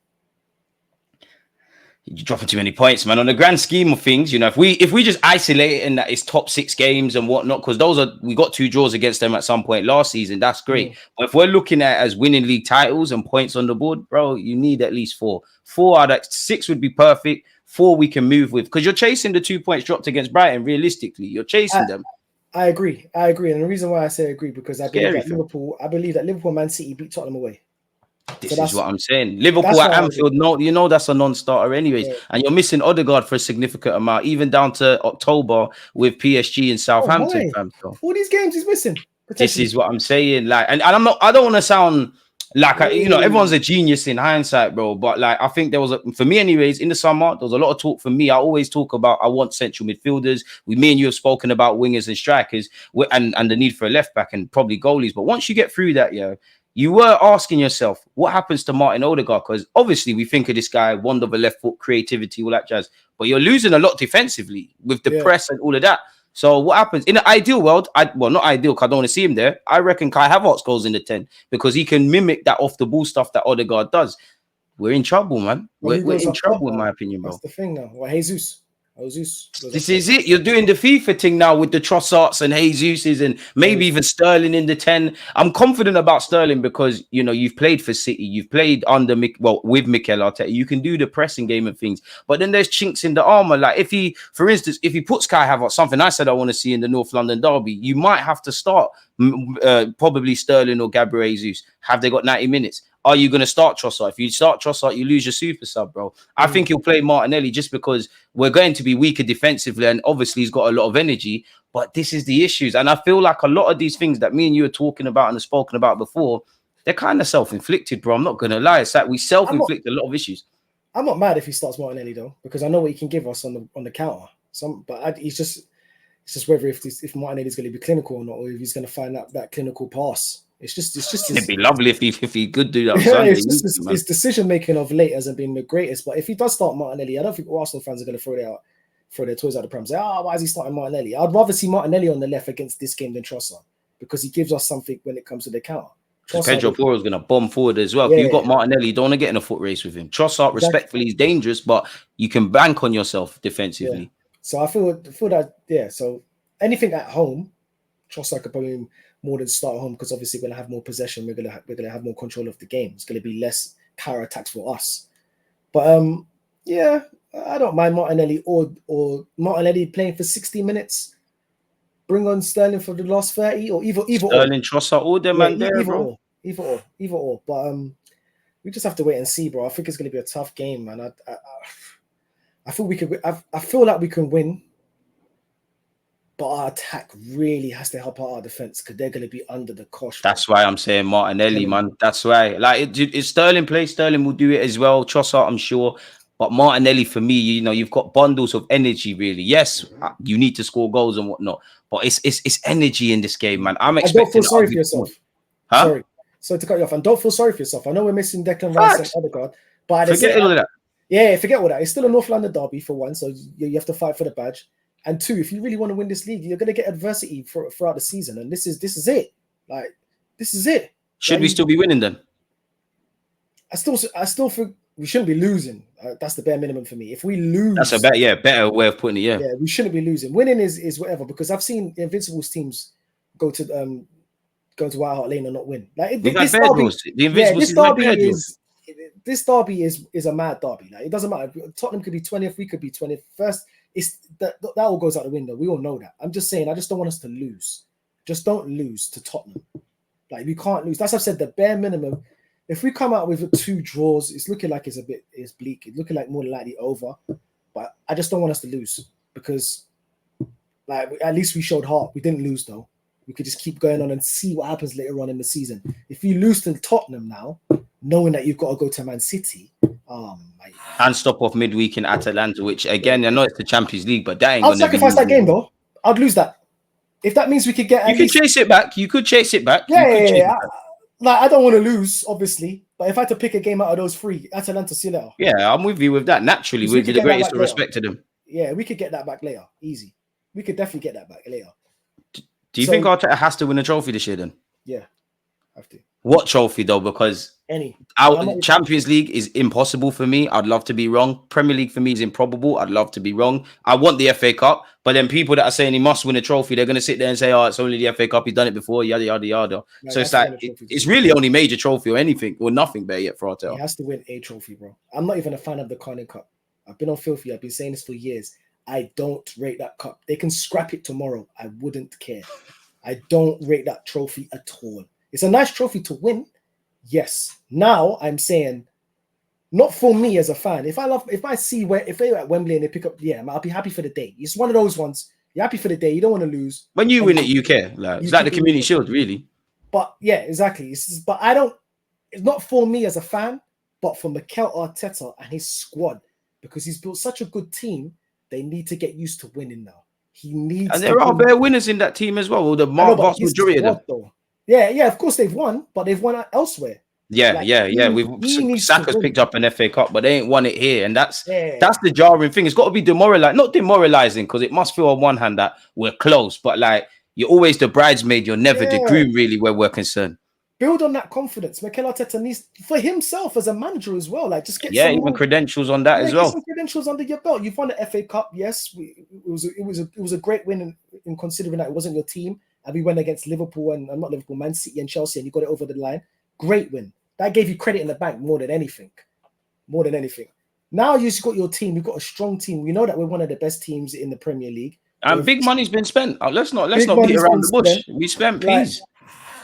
You're dropping too many points, man. On the grand scheme of things, if we just isolate it and that it's top 6 games and whatnot, because we got 2 draws against them at some point last season. That's great. But if we're looking at it as winning league titles and points on the board, bro, you need at least 4. 4 out of 6 would be perfect. 4 we can move with, because you're chasing the 2 points dropped against Brighton. Realistically, you're chasing them. I agree, and the reason why I say agree because I believe that Liverpool, Man City beat Tottenham away. This is what I'm saying. Liverpool at Anfield, no, that's a non-starter anyways. Yeah. And you're missing Odegaard for a significant amount, even down to October with PSG and Southampton. All these games he's missing. This is what I'm saying. Like, and I don't want to sound like everyone's a genius in hindsight, bro. But like, I think there was for me anyways, in the summer, there was a lot of talk for me. I always talk about I want central midfielders. Me and you have spoken about wingers and strikers and the need for a left back and probably goalies. But once you get through that, you were asking yourself, what happens to Martin Odegaard? Because obviously we think of this guy, wonder of a left foot, creativity, all that jazz. But you're losing a lot defensively with the press and all of that. So what happens? In an ideal world, not ideal because I don't want to see him there. I reckon Kai Havertz goes in the 10 because he can mimic that off-the-ball stuff that Odegaard does. We're in trouble, man. We're in trouble, in my opinion, bro. That's the thing now. Well, Jesus. This is it. You're doing the FIFA thing now with the Trossards and Jesuses and maybe even Sterling in the 10. I'm confident about Sterling because you've played for City, you've played with Mikel Arteta. You can do the pressing game and things, but then there's chinks in the armor. Like if he puts Kai Havertz, something I said I want to see in the North London derby, you might have to start probably Sterling or Gabriel Jesus. Have they got 90 minutes? Are you going to start Trossard? If you start Trossard, you lose your super sub, bro. I think he'll play Martinelli just because we're going to be weaker defensively, and obviously he's got a lot of energy. But this is the issues, and I feel like a lot of these things that me and you are talking about and have spoken about before, they're kind of self-inflicted, bro. I'm not going to lie. It's like we self-inflict a lot of issues. I'm not mad if he starts Martinelli though, because I know what he can give us on the counter. It's just whether if Martinelli's going to be clinical or not, or if he's going to find that clinical pass. It's just. It'd be lovely if he could do that. His decision making of late hasn't been the greatest. But if he does start Martinelli, I don't think Arsenal fans are going to throw their toys out the pram. Say, why is he starting Martinelli? I'd rather see Martinelli on the left against this game than Trossard because he gives us something when it comes to the counter. Pedro Porro's going to bomb forward as well. If you've got Martinelli, you don't want to get in a foot race with him. Trossard, respectfully, is dangerous, but you can bank on yourself defensively. Yeah. So I feel that, So anything at home, Trossard could probably more than start at home because obviously we're gonna have more possession. We're gonna have more control of the game. It's gonna be less counter attacks for us. But I don't mind Martinelli or Martinelli playing for 60 minutes. Bring on Sterling for the last 30 or either Sterling, Trossard, all them man there, bro. Either or. But we just have to wait and see, bro. I think it's gonna be a tough game, man. I feel we could. I feel like we can win. But our attack really has to help out our defense because they're going to be under the cosh. That's why I'm saying Martinelli, man. That's why. Like, if Sterling plays, Sterling will do it as well. Trossard, I'm sure. But Martinelli, for me, you've got bundles of energy, really. Yes, you need to score goals and whatnot. But it's energy in this game, man. I'm expecting... don't feel sorry for yourself. Huh? Sorry to cut you off. And don't feel sorry for yourself. I know we're missing Declan Rice and Odegaard. But forget all of that. Yeah, forget all that. It's still a North London derby, for one. So you have to fight for the badge. And 2, if you really want to win this league, you're going to get adversity throughout the season. And this is it. Like, this is it. Should we still be winning then? I still think we shouldn't be losing. That's the bare minimum for me. If we lose... That's a better way of putting it, yeah. Yeah, we shouldn't be losing. Winning is whatever, because I've seen Invincibles teams go to go to White Hart Lane and not win. Like We've had this bear derby, draws. The Invincible this season had derby bear draws. is a mad derby. Like it doesn't matter. Tottenham could be 20th, we could be 21st. It's that all goes out the window. We all know that. I'm just saying, I just don't want us to lose. Just don't lose to Tottenham. Like we can't lose. That's what I've said. The bare minimum. If we come out with 2 draws, it's looking like it's bleak. It's looking like more than likely over. But I just don't want us to lose because, like, at least we showed heart. We didn't lose though. We could just keep going on and see what happens later on in the season. If you lose to Tottenham now, knowing that you've got to go to Man City, and stop off midweek in Atalanta, which again, I know it's the Champions League, but that ain't I'll gonna sacrifice that game though. I'd lose that. If that means we could get, you could chase it back. You could chase it back. Yeah. Like I don't want to lose, obviously, but if I had to pick a game out of those 3, Atalanta, see you later. Yeah, I'm with you with that. Naturally, with the greatest of respect to them. Yeah, we could get that back later. Easy. We could definitely get that back later. Do you think Arteta has to win a trophy this year then? Yeah, have to. What trophy though? Because our Champions League is impossible for me. I'd love to be wrong. Premier League for me is improbable. I'd love to be wrong. I want the FA Cup, but then people that are saying he must win a trophy, they're going to sit there and say, "Oh, it's only the FA Cup. He's done it before." Yada yada yada. No, so it's like it's really only major trophy or anything or nothing better yet for Arteta. He has to win a trophy, bro. I'm not even a fan of the Carling Cup. I've been on Filthy. I've been saying this for years. I don't rate that cup. They can scrap it tomorrow. I wouldn't care. I don't rate that trophy at all. It's a nice trophy to win. Yes. Now I'm saying, not for me as a fan. If I see if they're at Wembley and they pick up, I'll be happy for the day. It's one of those ones. You're happy for the day. You don't want to lose. When you win it, you care. It's like the Community Shield, really. But yeah, exactly. It's not for me as a fan, but for Mikel Arteta and his squad, because he's built such a good team. They need to get used to winning now. He needs, and there are bare winners in that team as well. Or the vast majority of them. Though. Yeah. Of course they've won, but they've won elsewhere. Yeah. Saka's picked up an FA Cup, but they ain't won it here, and that's the jarring thing. It's got to be not demoralizing, because it must feel on one hand that we're close, but like you're always the bridesmaid, you're never the groom, really, where we're concerned. Build on that confidence. Mikel Arteta needs, for himself as a manager as well, like just get even credentials on that as well. Some credentials under your belt. You've won the FA Cup, yes. It was a great win in considering that it wasn't your team, and we went against Liverpool and not Liverpool, Man City and Chelsea, and you got it over the line. Great win. That gave you credit in the bank more than anything. Now you've got your team. You've got a strong team. We know that we're one of the best teams in the Premier League. And big money's been spent. Let's not beat around the bush. We spent peas.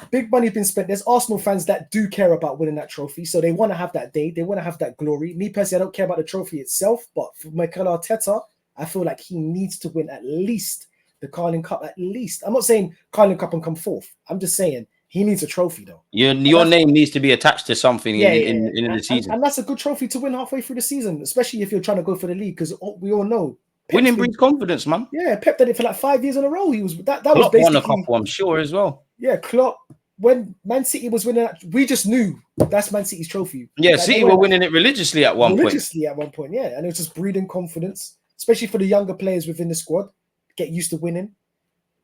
Big money's been spent. There's Arsenal fans that do care about winning that trophy, so they want to have that day. They want to have that glory. Me personally, I don't care about the trophy itself, but for Mikel Arteta, I feel like he needs to win at least the Carling Cup. At least, I'm not saying Carling Cup and come fourth. I'm just saying he needs a trophy though. Your name needs to be attached to something in the season, and that's a good trophy to win halfway through the season, especially if you're trying to go for the league, because we all know winning brings confidence, man. Yeah, Pep did it for like 5 years in a row. He was that was Klopp basically won a couple, I'm sure as well. Yeah, Klopp. When Man City was winning, we just knew that's Man City's trophy. Yeah, like, City were winning it religiously at one point. Yeah. And it was just breeding confidence, especially for the younger players within the squad. Get used to winning,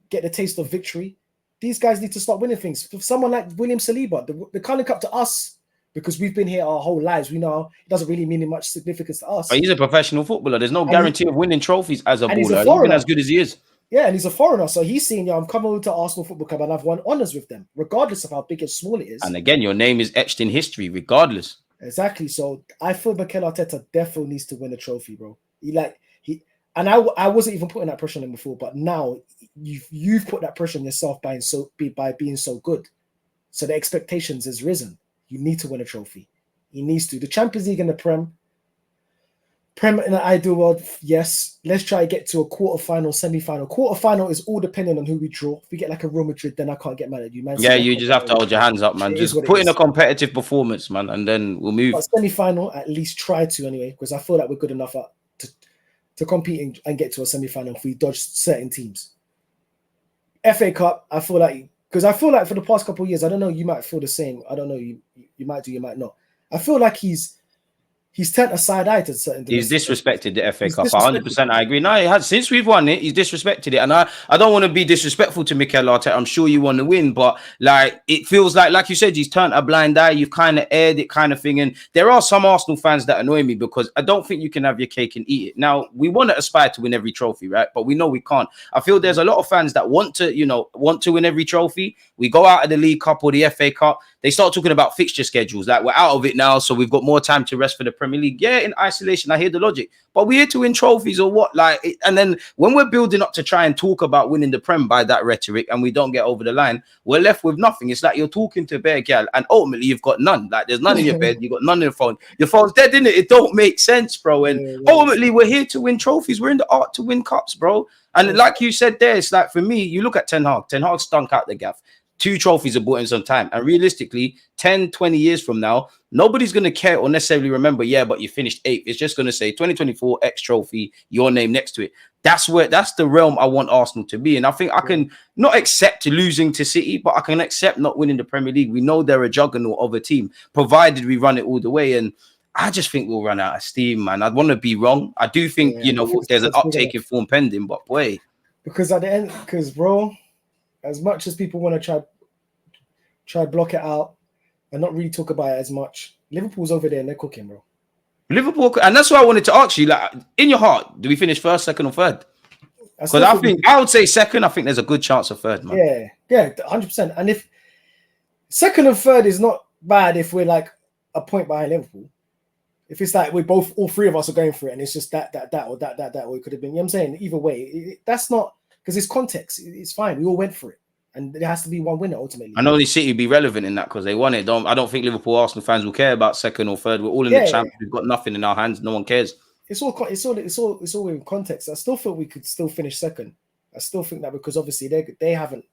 get the taste of victory. These guys need to start winning things. For someone like William Saliba, the Carling Cup to us, because we've been here our whole lives, we know it doesn't really mean much significance to us. But he's a professional footballer. There's no guarantee of winning trophies as a baller, even as good as he is. Yeah, and he's a foreigner, so he's saying, I'm coming over to Arsenal Football Club and I've won honours with them, regardless of how big and small it is. And again, your name is etched in history, regardless. Exactly. So I feel Mikel Arteta definitely needs to win a trophy, bro. I wasn't even putting that pressure on him before, but now you've put that pressure on yourself by being so good. So the expectations has risen. You need to win a trophy. He needs to. The Champions League and the Prem in an ideal world, yes. Let's try to get to a quarter-final, semi-final. Quarter-final is all depending on who we draw. If we get like a Real Madrid, then I can't get mad at you, man. Yeah, you just have to hold your hands up, man. Just put in a competitive performance, man, and then we'll move. But semi-final, at least try to anyway, because I feel like we're good enough to compete and get to a semi-final if we dodge certain teams. FA Cup, I feel like for the past couple of years, I don't know, you might feel the same. I don't know, you might do, you might not. I feel like he's he's turned a side eye to certain. He's disrespected the FA He's Cup. disrespected 100%. I agree. No, he has. Since we've won it, he's disrespected it. And I don't want to be disrespectful to Mikel Arteta. I'm sure you want to win, but like it feels like you said, he's turned a blind eye. You've kind of aired it, kind of thing. And there are some Arsenal fans that annoy me because I don't think you can have your cake and eat it. Now we want to aspire to win every trophy, right? But we know we can't. I feel there's a lot of fans that want to win every trophy. We go out of the League Cup or the FA Cup. They start talking about fixture schedules. Like we're out of it now, so we've got more time to rest for the Premier League. Yeah, in isolation, I hear the logic, but we're here to win trophies or what? And then when we're building up to try and talk about winning the Prem by that rhetoric, and we don't get over the line, we're left with nothing. It's like you're talking to bare gal, and ultimately you've got none. Like there's none in your bed, you got none in your phone. Your phone's dead, isn't it? It don't make sense, bro. And ultimately, we're here to win trophies. We're in the art to win cups, bro. And like you said, there, it's like for me, you look at Ten Hag. Ten Hag stunk out the gaff. 2 trophies are bought in some time. And realistically, 10, 20 years from now, nobody's going to care or necessarily remember, yeah, but you finished 8th. It's just going to say 2024 X trophy, your name next to it. That's the realm I want Arsenal to be. And I think I can not accept losing to City, but I can accept not winning the Premier League. We know they're a juggernaut of a team, provided we run it all the way. And I just think we'll run out of steam, man. I want to be wrong. I do think, there's an uptake in form pending, but boy. Because at the end, bro, as much as people want to try block it out and not really talk about it as much, Liverpool's over there and they're cooking, bro. Liverpool, and that's why I wanted to ask you, like, in your heart, do we finish first, second, or third? Because I would say second. I think there's a good chance of third, man. Yeah, 100%. And if second and third is not bad, if we're like a point behind Liverpool, if it's like all 3 of us are going for it, and it's just that, or it could have been, you know what I'm saying? Either way, that's not, because it's context. It's fine. We all went for it. And there has to be one winner ultimately. I know the City will be relevant in that because they won it. I don't think Liverpool Arsenal fans will care about second or third. We're all in the champ. We've got nothing in our hands. No one cares. It's all in context. I still feel we could still finish second. I still think that because obviously they haven't.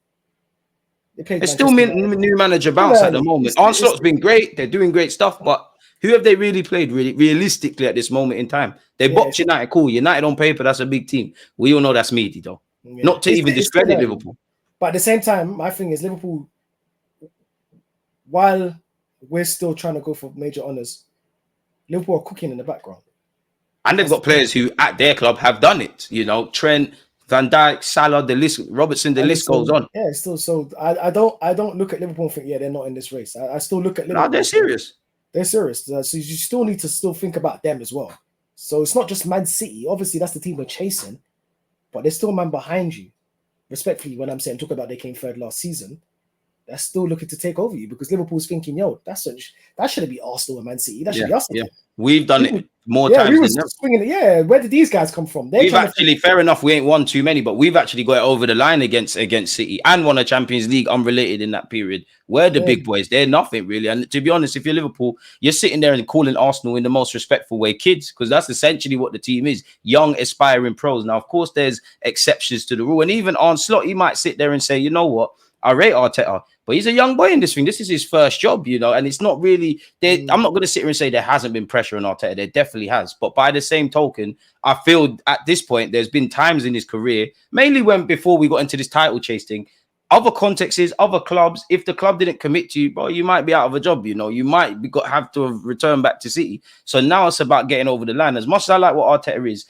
It's still new manager bounce at the moment. Onslaught's been great. They're doing great stuff, but who have they really played realistically at this moment in time? They boxed United. Cool. United on paper, that's a big team. We all know that's meaty though. Yeah. Not to even discredit Liverpool. But at the same time, my thing is Liverpool, while we're still trying to go for major honours, Liverpool are cooking in the background. And they've got players who at their club have done it. Trent, Van Dijk, Salah, Robertson, the list goes on. Yeah, still. So I don't look at Liverpool and think, they're not in this race. I still look at Liverpool. No, they're serious. They're serious. So you still need to think about them as well. So it's not just Man City. Obviously, that's the team we're chasing, but there's still a man behind you. Respectfully, when I'm saying talk about they came third last season, they're still looking to take over you because Liverpool's thinking, that shouldn't be Arsenal and Man City. That should be us. Yeah. We've done it more times than them. Where did these guys come from? Fair enough, we ain't won too many, but we've actually got it over the line against City and won a Champions League unrelated in that period. We're the big boys. They're nothing really. And to be honest, if you're Liverpool, you're sitting there and calling Arsenal in the most respectful way kids, because that's essentially what the team is. Young, aspiring pros. Now, of course, there's exceptions to the rule. And even Onslaught, he might sit there and say, you know what? I rate Arteta, but he's a young boy in this thing. This is his first job, and it's not really. I'm not going to sit here and say there hasn't been pressure on Arteta. There definitely has. But by the same token, I feel at this point, there's been times in his career, mainly before we got into this title chasing, other contexts, other clubs, if the club didn't commit to you, bro, you might be out of a job, You might have to return back to City. So now it's about getting over the line. As much as I like what Arteta is,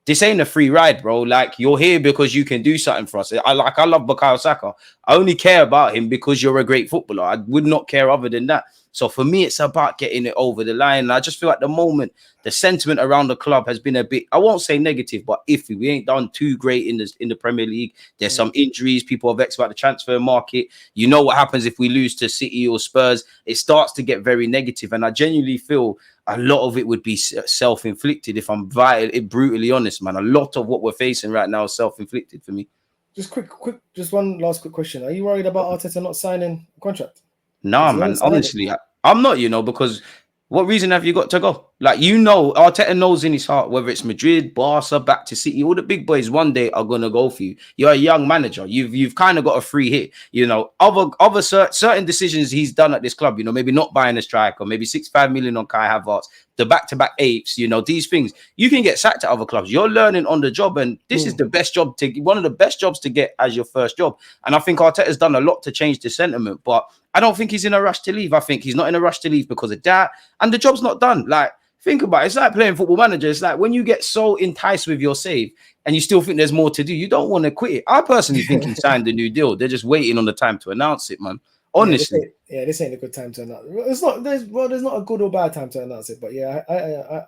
this ain't a free ride, bro. Like, you're here because you can do something for us. I love Bukayo Saka. I only care about him because you're a great footballer. I would not care other than that. So for me, it's about getting it over the line. And I just feel at the moment, the sentiment around the club has been a bit, I won't say negative, but iffy. We ain't done too great in the Premier League. There's some injuries. People are vexed about the transfer market. You know what happens if we lose to City or Spurs. It starts to get very negative. And I genuinely feel a lot of it would be self-inflicted if I'm brutally honest, man. A lot of what we're facing right now is self-inflicted for me. Just one last quick question. Are you worried about Arteta not signing a contract? No, man. Honestly, I'm not, because what reason have you got to go? Like, Arteta knows in his heart, whether it's Madrid, Barca, back to City, all the big boys one day are going to go for you. You're a young manager. You've kind of got a free hit. Other certain decisions he's done at this club, maybe not buying a striker, maybe 65 million on Kai Havertz, the back-to-back apes, these things. You can get sacked at other clubs. You're learning on the job, and this is one of the best jobs to get as your first job. And I think Arteta's done a lot to change the sentiment, but I don't think he's in a rush to leave. I think he's not in a rush to leave because of that, and the job's not done. Like, Think about it. It's like playing Football Manager. It's like when you get so enticed with your save and you still think there's more to do, you don't want to quit it. I personally think he signed a new deal. They're just waiting on the time to announce it, man. Honestly. This ain't a good time to announce. It's not. There's not a good or bad time to announce it. But yeah,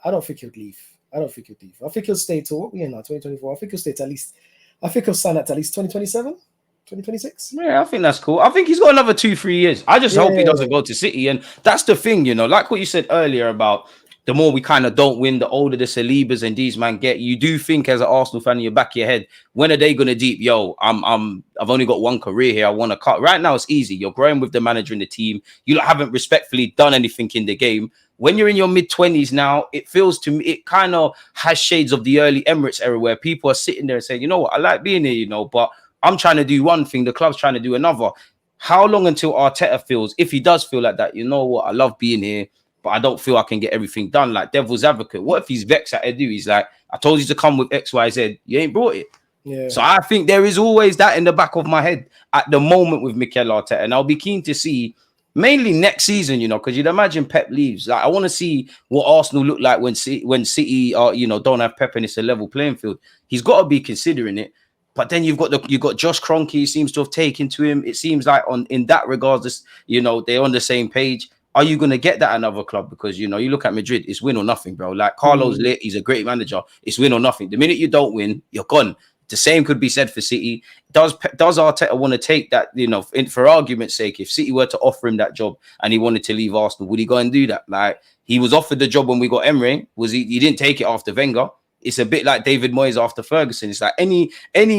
I don't think he'll leave. I don't think he'll leave. I think he'll stay till what we in now, 2024. I think he'll stay to at least. I think he'll sign at least 2027, 2026. Yeah, I think that's cool. I think he's got another 2-3 years. I just hope he doesn't go to City. And that's the thing, you know, like what you said earlier about the more we kind of don't win, the older the Salibas and these man get. You do think as an Arsenal fan in your back of your head, when are they gonna deep? Yo, I've only got one career here. I want to cut. Right now, it's easy. You're growing with the manager and the team. You haven't respectfully done anything in the game. When you're in your mid-20s now, it feels to me, it kind of has shades of the early Emirates era where people are sitting there and saying, you know what, I like being here, you know, but I'm trying to do one thing, the club's trying to do another. How long until Arteta feels, if he does feel like that, you know what, I love being here, but I don't feel I can get everything done, like devil's advocate. What if he's vexed at Edu? He's like, I told you to come with X, Y, Z. You ain't brought it. Yeah. So I think there is always that in the back of my head at the moment with Mikel Arteta. And I'll be keen to see mainly next season, you know, because you'd imagine Pep leaves. Like, I want to see what Arsenal look like when City are, you know, don't have Pep and it's a level playing field. He's got to be considering it. But then you've got Josh Kroenke seems to have taken to him. It seems like in that regards, you know, they're on the same page. Are you going to get that at another club? Because, you know, you look at Madrid, it's win or nothing, bro. Like Carlos lit, he's a great manager. It's win or nothing. The minute you don't win, you're gone. The same could be said for City. Does Arteta want to take that, you know, for argument's sake, if City were to offer him that job and he wanted to leave Arsenal, would he go and do that? Like, he was offered the job when we got Emery. He didn't take it after Wenger. It's a bit like David Moyes after Ferguson. It's like any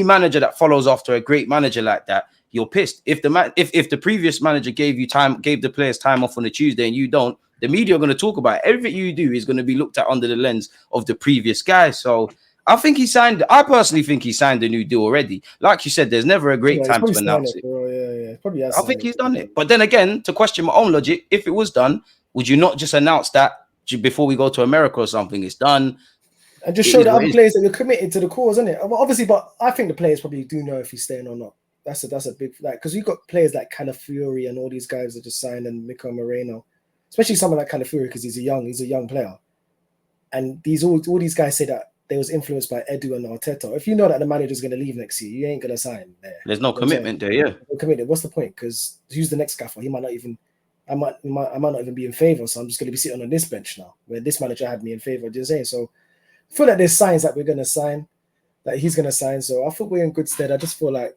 manager that follows after a great manager like that, you're pissed. If the previous manager gave the players time off on a Tuesday and you don't, the media are going to talk about it. Everything you do is going to be looked at under the lens of the previous guy. So I personally think he signed a new deal already. Like you said, there's never a great time to announce it. I think he's done it. But then again, to question my own logic, if it was done, would you not just announce that before we go to America or something? It's done. And just show the other players that you're committed to the cause, isn't it? Well, obviously, but I think the players probably do know if he's staying or not. That's a big, like, because you've got players like Calafiori and all these guys that just signed, and Mikel Moreno, especially someone like Calafiori because he's a young player. And all these guys say that they was influenced by Edu and Arteta. If you know that the manager's going to leave next year, you ain't going to sign there. There's no commitment there, yeah. No commitment. What's the point? Because who's the next gaffer? He might not even. I might not even be in favor. So I'm just going to be sitting on this bench now, where this manager had me in favor. Just saying. So I feel like there's signs that we're going to sign, that he's going to sign. So I think we're in good stead. I just feel like,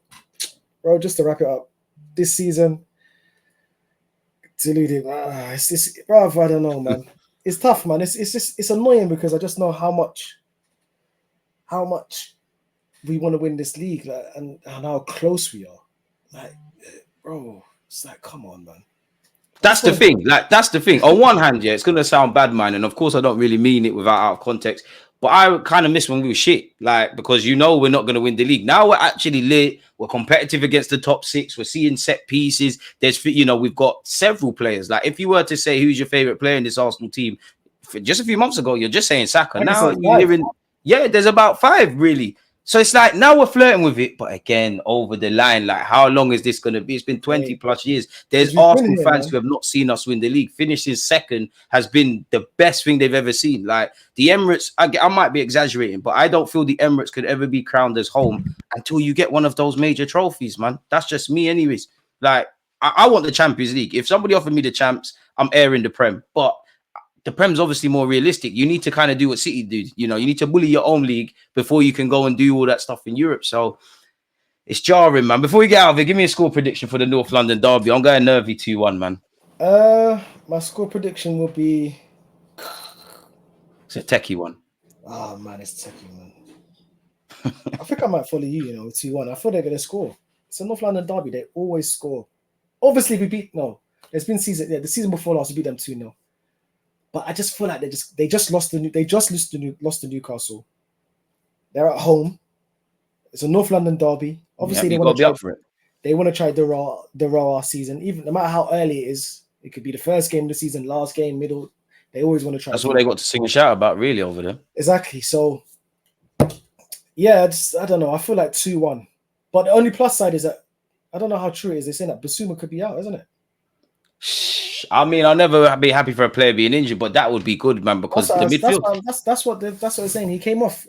bro, just to wrap it up, this season, Deluded, it's just, bro, I don't know, man. It's tough, man. It's annoying because I just know how much we want to win this league, like, and how close we are. Like, bro, it's like, come on, man. That's the thing. Like, that's the thing. On one hand, yeah, it's gonna sound bad, man, and of course, I don't really mean it without out of context. But I kind of miss when we were shit, like, because you know we're not gonna win the league. Now we're actually lit. We're competitive against the top six. We're seeing set pieces. There's, you know, we've got several players. Like, if you were to say who's your favorite player in this Arsenal team, just a few months ago, you're just saying Saka. Now you're hearing, yeah, there's about 5 really. So it's like now we're flirting with it, but again, over the line, like, how long is this going to be? It's been 20 plus years. There's Arsenal fans who have not seen us win the league. Finishing second has been the best thing they've ever seen. Like, the Emirates, I might be exaggerating, but I don't feel the Emirates could ever be crowned as home until you get one of those major trophies, man. That's just me anyways. Like, I want the Champions League. If somebody offered me the champs, I'm airing the Prem. But the Prem's obviously more realistic. You need to kind of do what City do. You know, you need to bully your own league before you can go and do all that stuff in Europe. So it's jarring, man. Before we get out of it, give me a score prediction for the North London derby. I'm going nervy 2-1, man. My score prediction will be... It's a techie one. Oh, man, it's techie, man. I think I might follow you, you know, with 2-1. I thought they're going to score. It's a North London derby. They always score. Obviously, there's been the season before last, we beat them 2-0. But I just feel like they just lost to Newcastle. They're at home. It's a North London derby. Obviously, they want to be up for it. They want to try derail our season. Even no matter how early it is, it could be the first game of the season, last game, middle. They always want to try. That's what they got to sing and shout about, really, over there. Exactly. So, yeah, I don't know. I feel like 2-1. But the only plus side is that I don't know how true it is. They're saying that Basuma could be out, isn't it? I mean, I'll never be happy for a player being injured, but that would be good, man, because the midfield. That's what I'm saying. He came off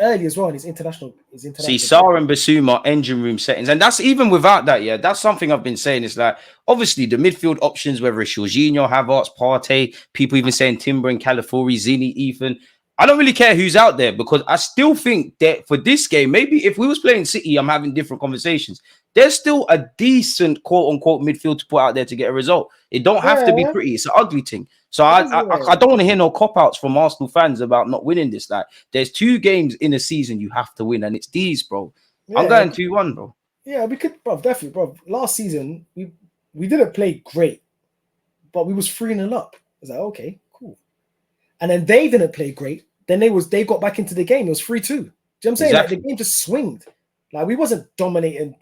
early as well in his international. See, Sarr and Basuma engine room settings, and that's even without that. Yeah, that's something I've been saying. It's like obviously the midfield options, whether it's Jorginho, Havertz, Partey, people even saying Timber and Calafiori, Zini, Ethan. I don't really care who's out there because I still think that for this game, maybe if we was playing City, I'm having different conversations. There's still a decent quote unquote midfield to put out there to get a result. It don't have to be pretty. It's an ugly thing. So I don't want to hear no cop-outs from Arsenal fans about not winning this. Like, there's 2 games in a season you have to win, and it's these, bro. Yeah, I'm going 2-1, bro. Yeah, we could, bro, definitely, bro. Last season, we didn't play great, but we was 3-0 up. I was like, okay, cool. And then they didn't play great. Then they got back into the game. It was 3-2. Do you know what I'm saying? Exactly. Like, the game just swinged. Like, we wasn't dominating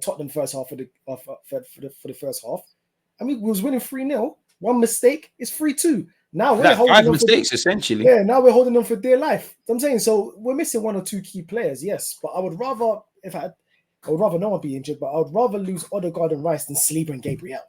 Tottenham first half for the first half. I mean, we was winning 3-0. One mistake, it's 3-2. Now we're holding 5 mistakes essentially. Yeah, now we're holding them for dear life. I'm saying, so we're missing 1 or 2 key players, yes. But I would rather, I would rather no one be injured, but I would rather lose Odegaard and Rice than Saliba and Gabriel.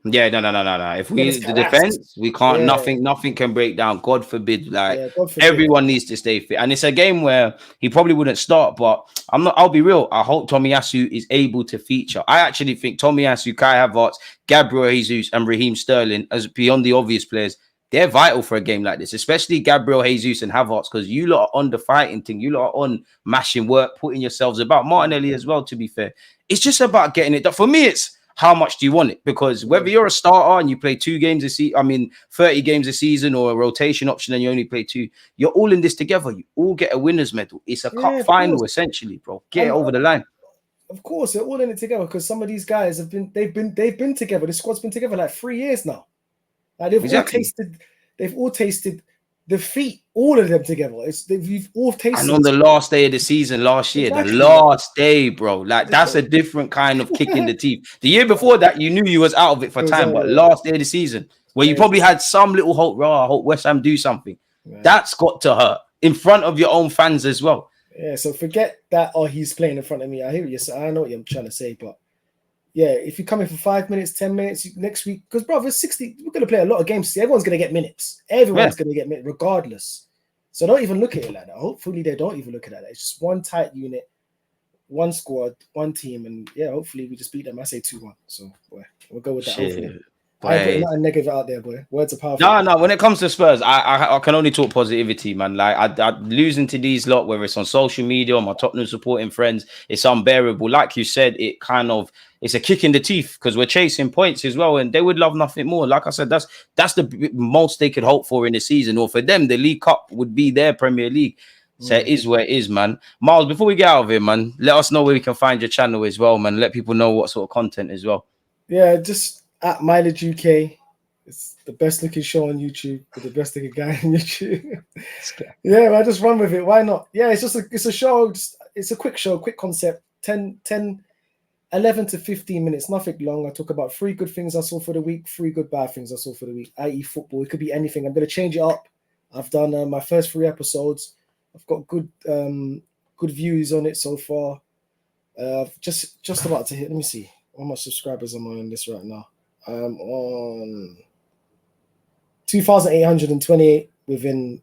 Yeah, no. If we the defense, we can't. Nothing can break down. God forbid. Like, God forbid. Everyone needs to stay fit, and it's a game where he probably wouldn't start. But I'll be real. I hope Tomiyasu is able to feature. I actually think Tomiyasu, Kai Havertz, Gabriel Jesus, and Raheem Sterling, as beyond the obvious players, they're vital for a game like this, especially Gabriel Jesus and Havertz, because you lot are on the fighting thing. You lot are on mashing work, putting yourselves about. Martinelli as well, to be fair. It's just about getting it done. For me, it's how much do you want it? Because whether you're a starter and you play 2 games a season, 30 games a season, or a rotation option and you only play 2, you're all in this together. You all get a winner's medal. It's a cup final, essentially, bro. Get it over the line. Of course, they're all in it together because some of these guys they've been together. The squad's been together like 3 years now. Like, they've all tasted defeat, all of them together. We've all tasted. And on the last day of the season last year, the last day, bro, like that's a different kind of kick in the teeth. The year before that, you knew you was out of it for time, but last day of the season, where you probably had some little hope, I hope West Ham do something. Right. That's got to hurt in front of your own fans as well. Yeah, so forget that. Oh, he's playing in front of me. I hear you. I know what you're trying to say, but yeah, if you come in for 5 minutes, 10 minutes next week, because bro, it's 60. We're gonna play a lot of games. Everyone's gonna get minutes. Everyone's gonna get minutes, regardless. So don't even look at it like that. Hopefully they don't even look at it like that. It's just one tight unit, one squad, one team, and yeah, hopefully we just beat them. I say 2-1. So boy, we'll go with that. Hopefully. I ain't putting nothing negative out there, boy. Words are powerful. No. When it comes to Spurs, I can only talk positivity, man. Like I losing to these lot, whether it's on social media or my Tottenham supporting friends, it's unbearable. Like you said, it's a kick in the teeth because we're chasing points as well, and they would love nothing more. Like I said, that's the most they could hope for in the season, or for them, the League Cup would be their Premier League. So it is where it is, man. Miles, before we get out of here, man, let us know where we can find your channel as well, man. Let people know what sort of content as well. Yeah, just at Mileage UK. It's the best looking show on YouTube with the best looking guy on YouTube. Yeah, I just run with it. Why not? Yeah, it's a show. It's a quick show, quick concept. 11 to 15 minutes, nothing long. I talk about 3 good things I saw for the week, 3 good bad things I saw for the week, i.e. football. It could be anything. I'm going to change it up. I've done my first 3 episodes. I've got good views on it so far. Just about to hit. Let me see how much subscribers am I on this right now. I'm on 2,828 within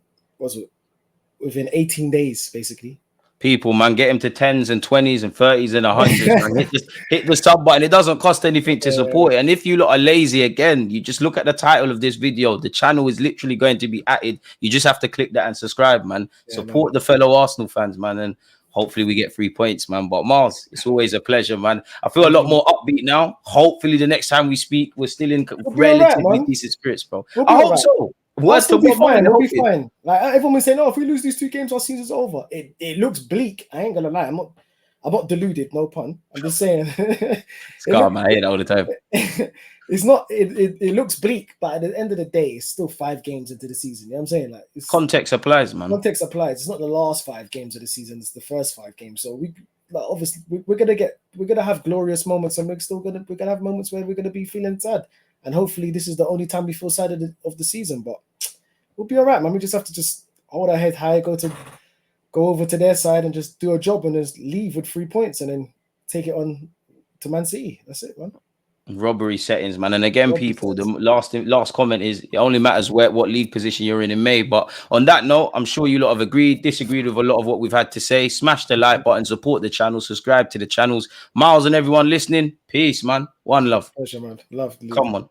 18 days, basically. People, man, get him to 10s and 20s and 30s and 100s, man. Hit the sub button. It doesn't cost anything to support it. And if you lot are lazy, again, you just look at the title of this video. The channel is literally going to be added. You just have to click that and subscribe, man. Support the fellow Arsenal fans, man. And hopefully we get 3 points, man. But Miles, it's always a pleasure, man. I feel a lot more upbeat now. Hopefully the next time we speak, we're still in relatively decent spirits, bro. I hope so. Worst will be fine. We'll be fine. Like everyone was saying, "Oh, if we lose these 2 games, our season's over." It looks bleak. I ain't gonna lie. I'm not deluded. No pun. I'm just saying. Man, I hear that all the time. It's not. It looks bleak, but at the end of the day, it's still 5 games into the season. You know what I'm saying? Like context applies, man. Context applies. It's not the last 5 games of the season. It's the first 5 games. So obviously we're gonna have glorious moments, and we're gonna have moments where we're gonna be feeling sad. And hopefully this is the only time we feel sad of the season. But we'll be all right, man. We just have to hold our head high, go over to their side and just do a job and just leave with 3 points and then take it on to Man City. That's it, man. Robbery settings, man. And again, people, the last comment is it only matters what league position you're in May. But on that note, I'm sure you lot have disagreed with a lot of what we've had to say. Smash the like button, support the channel, subscribe to the channels. Miles and everyone listening, peace, man. One love. Pleasure, man. Love. Come on.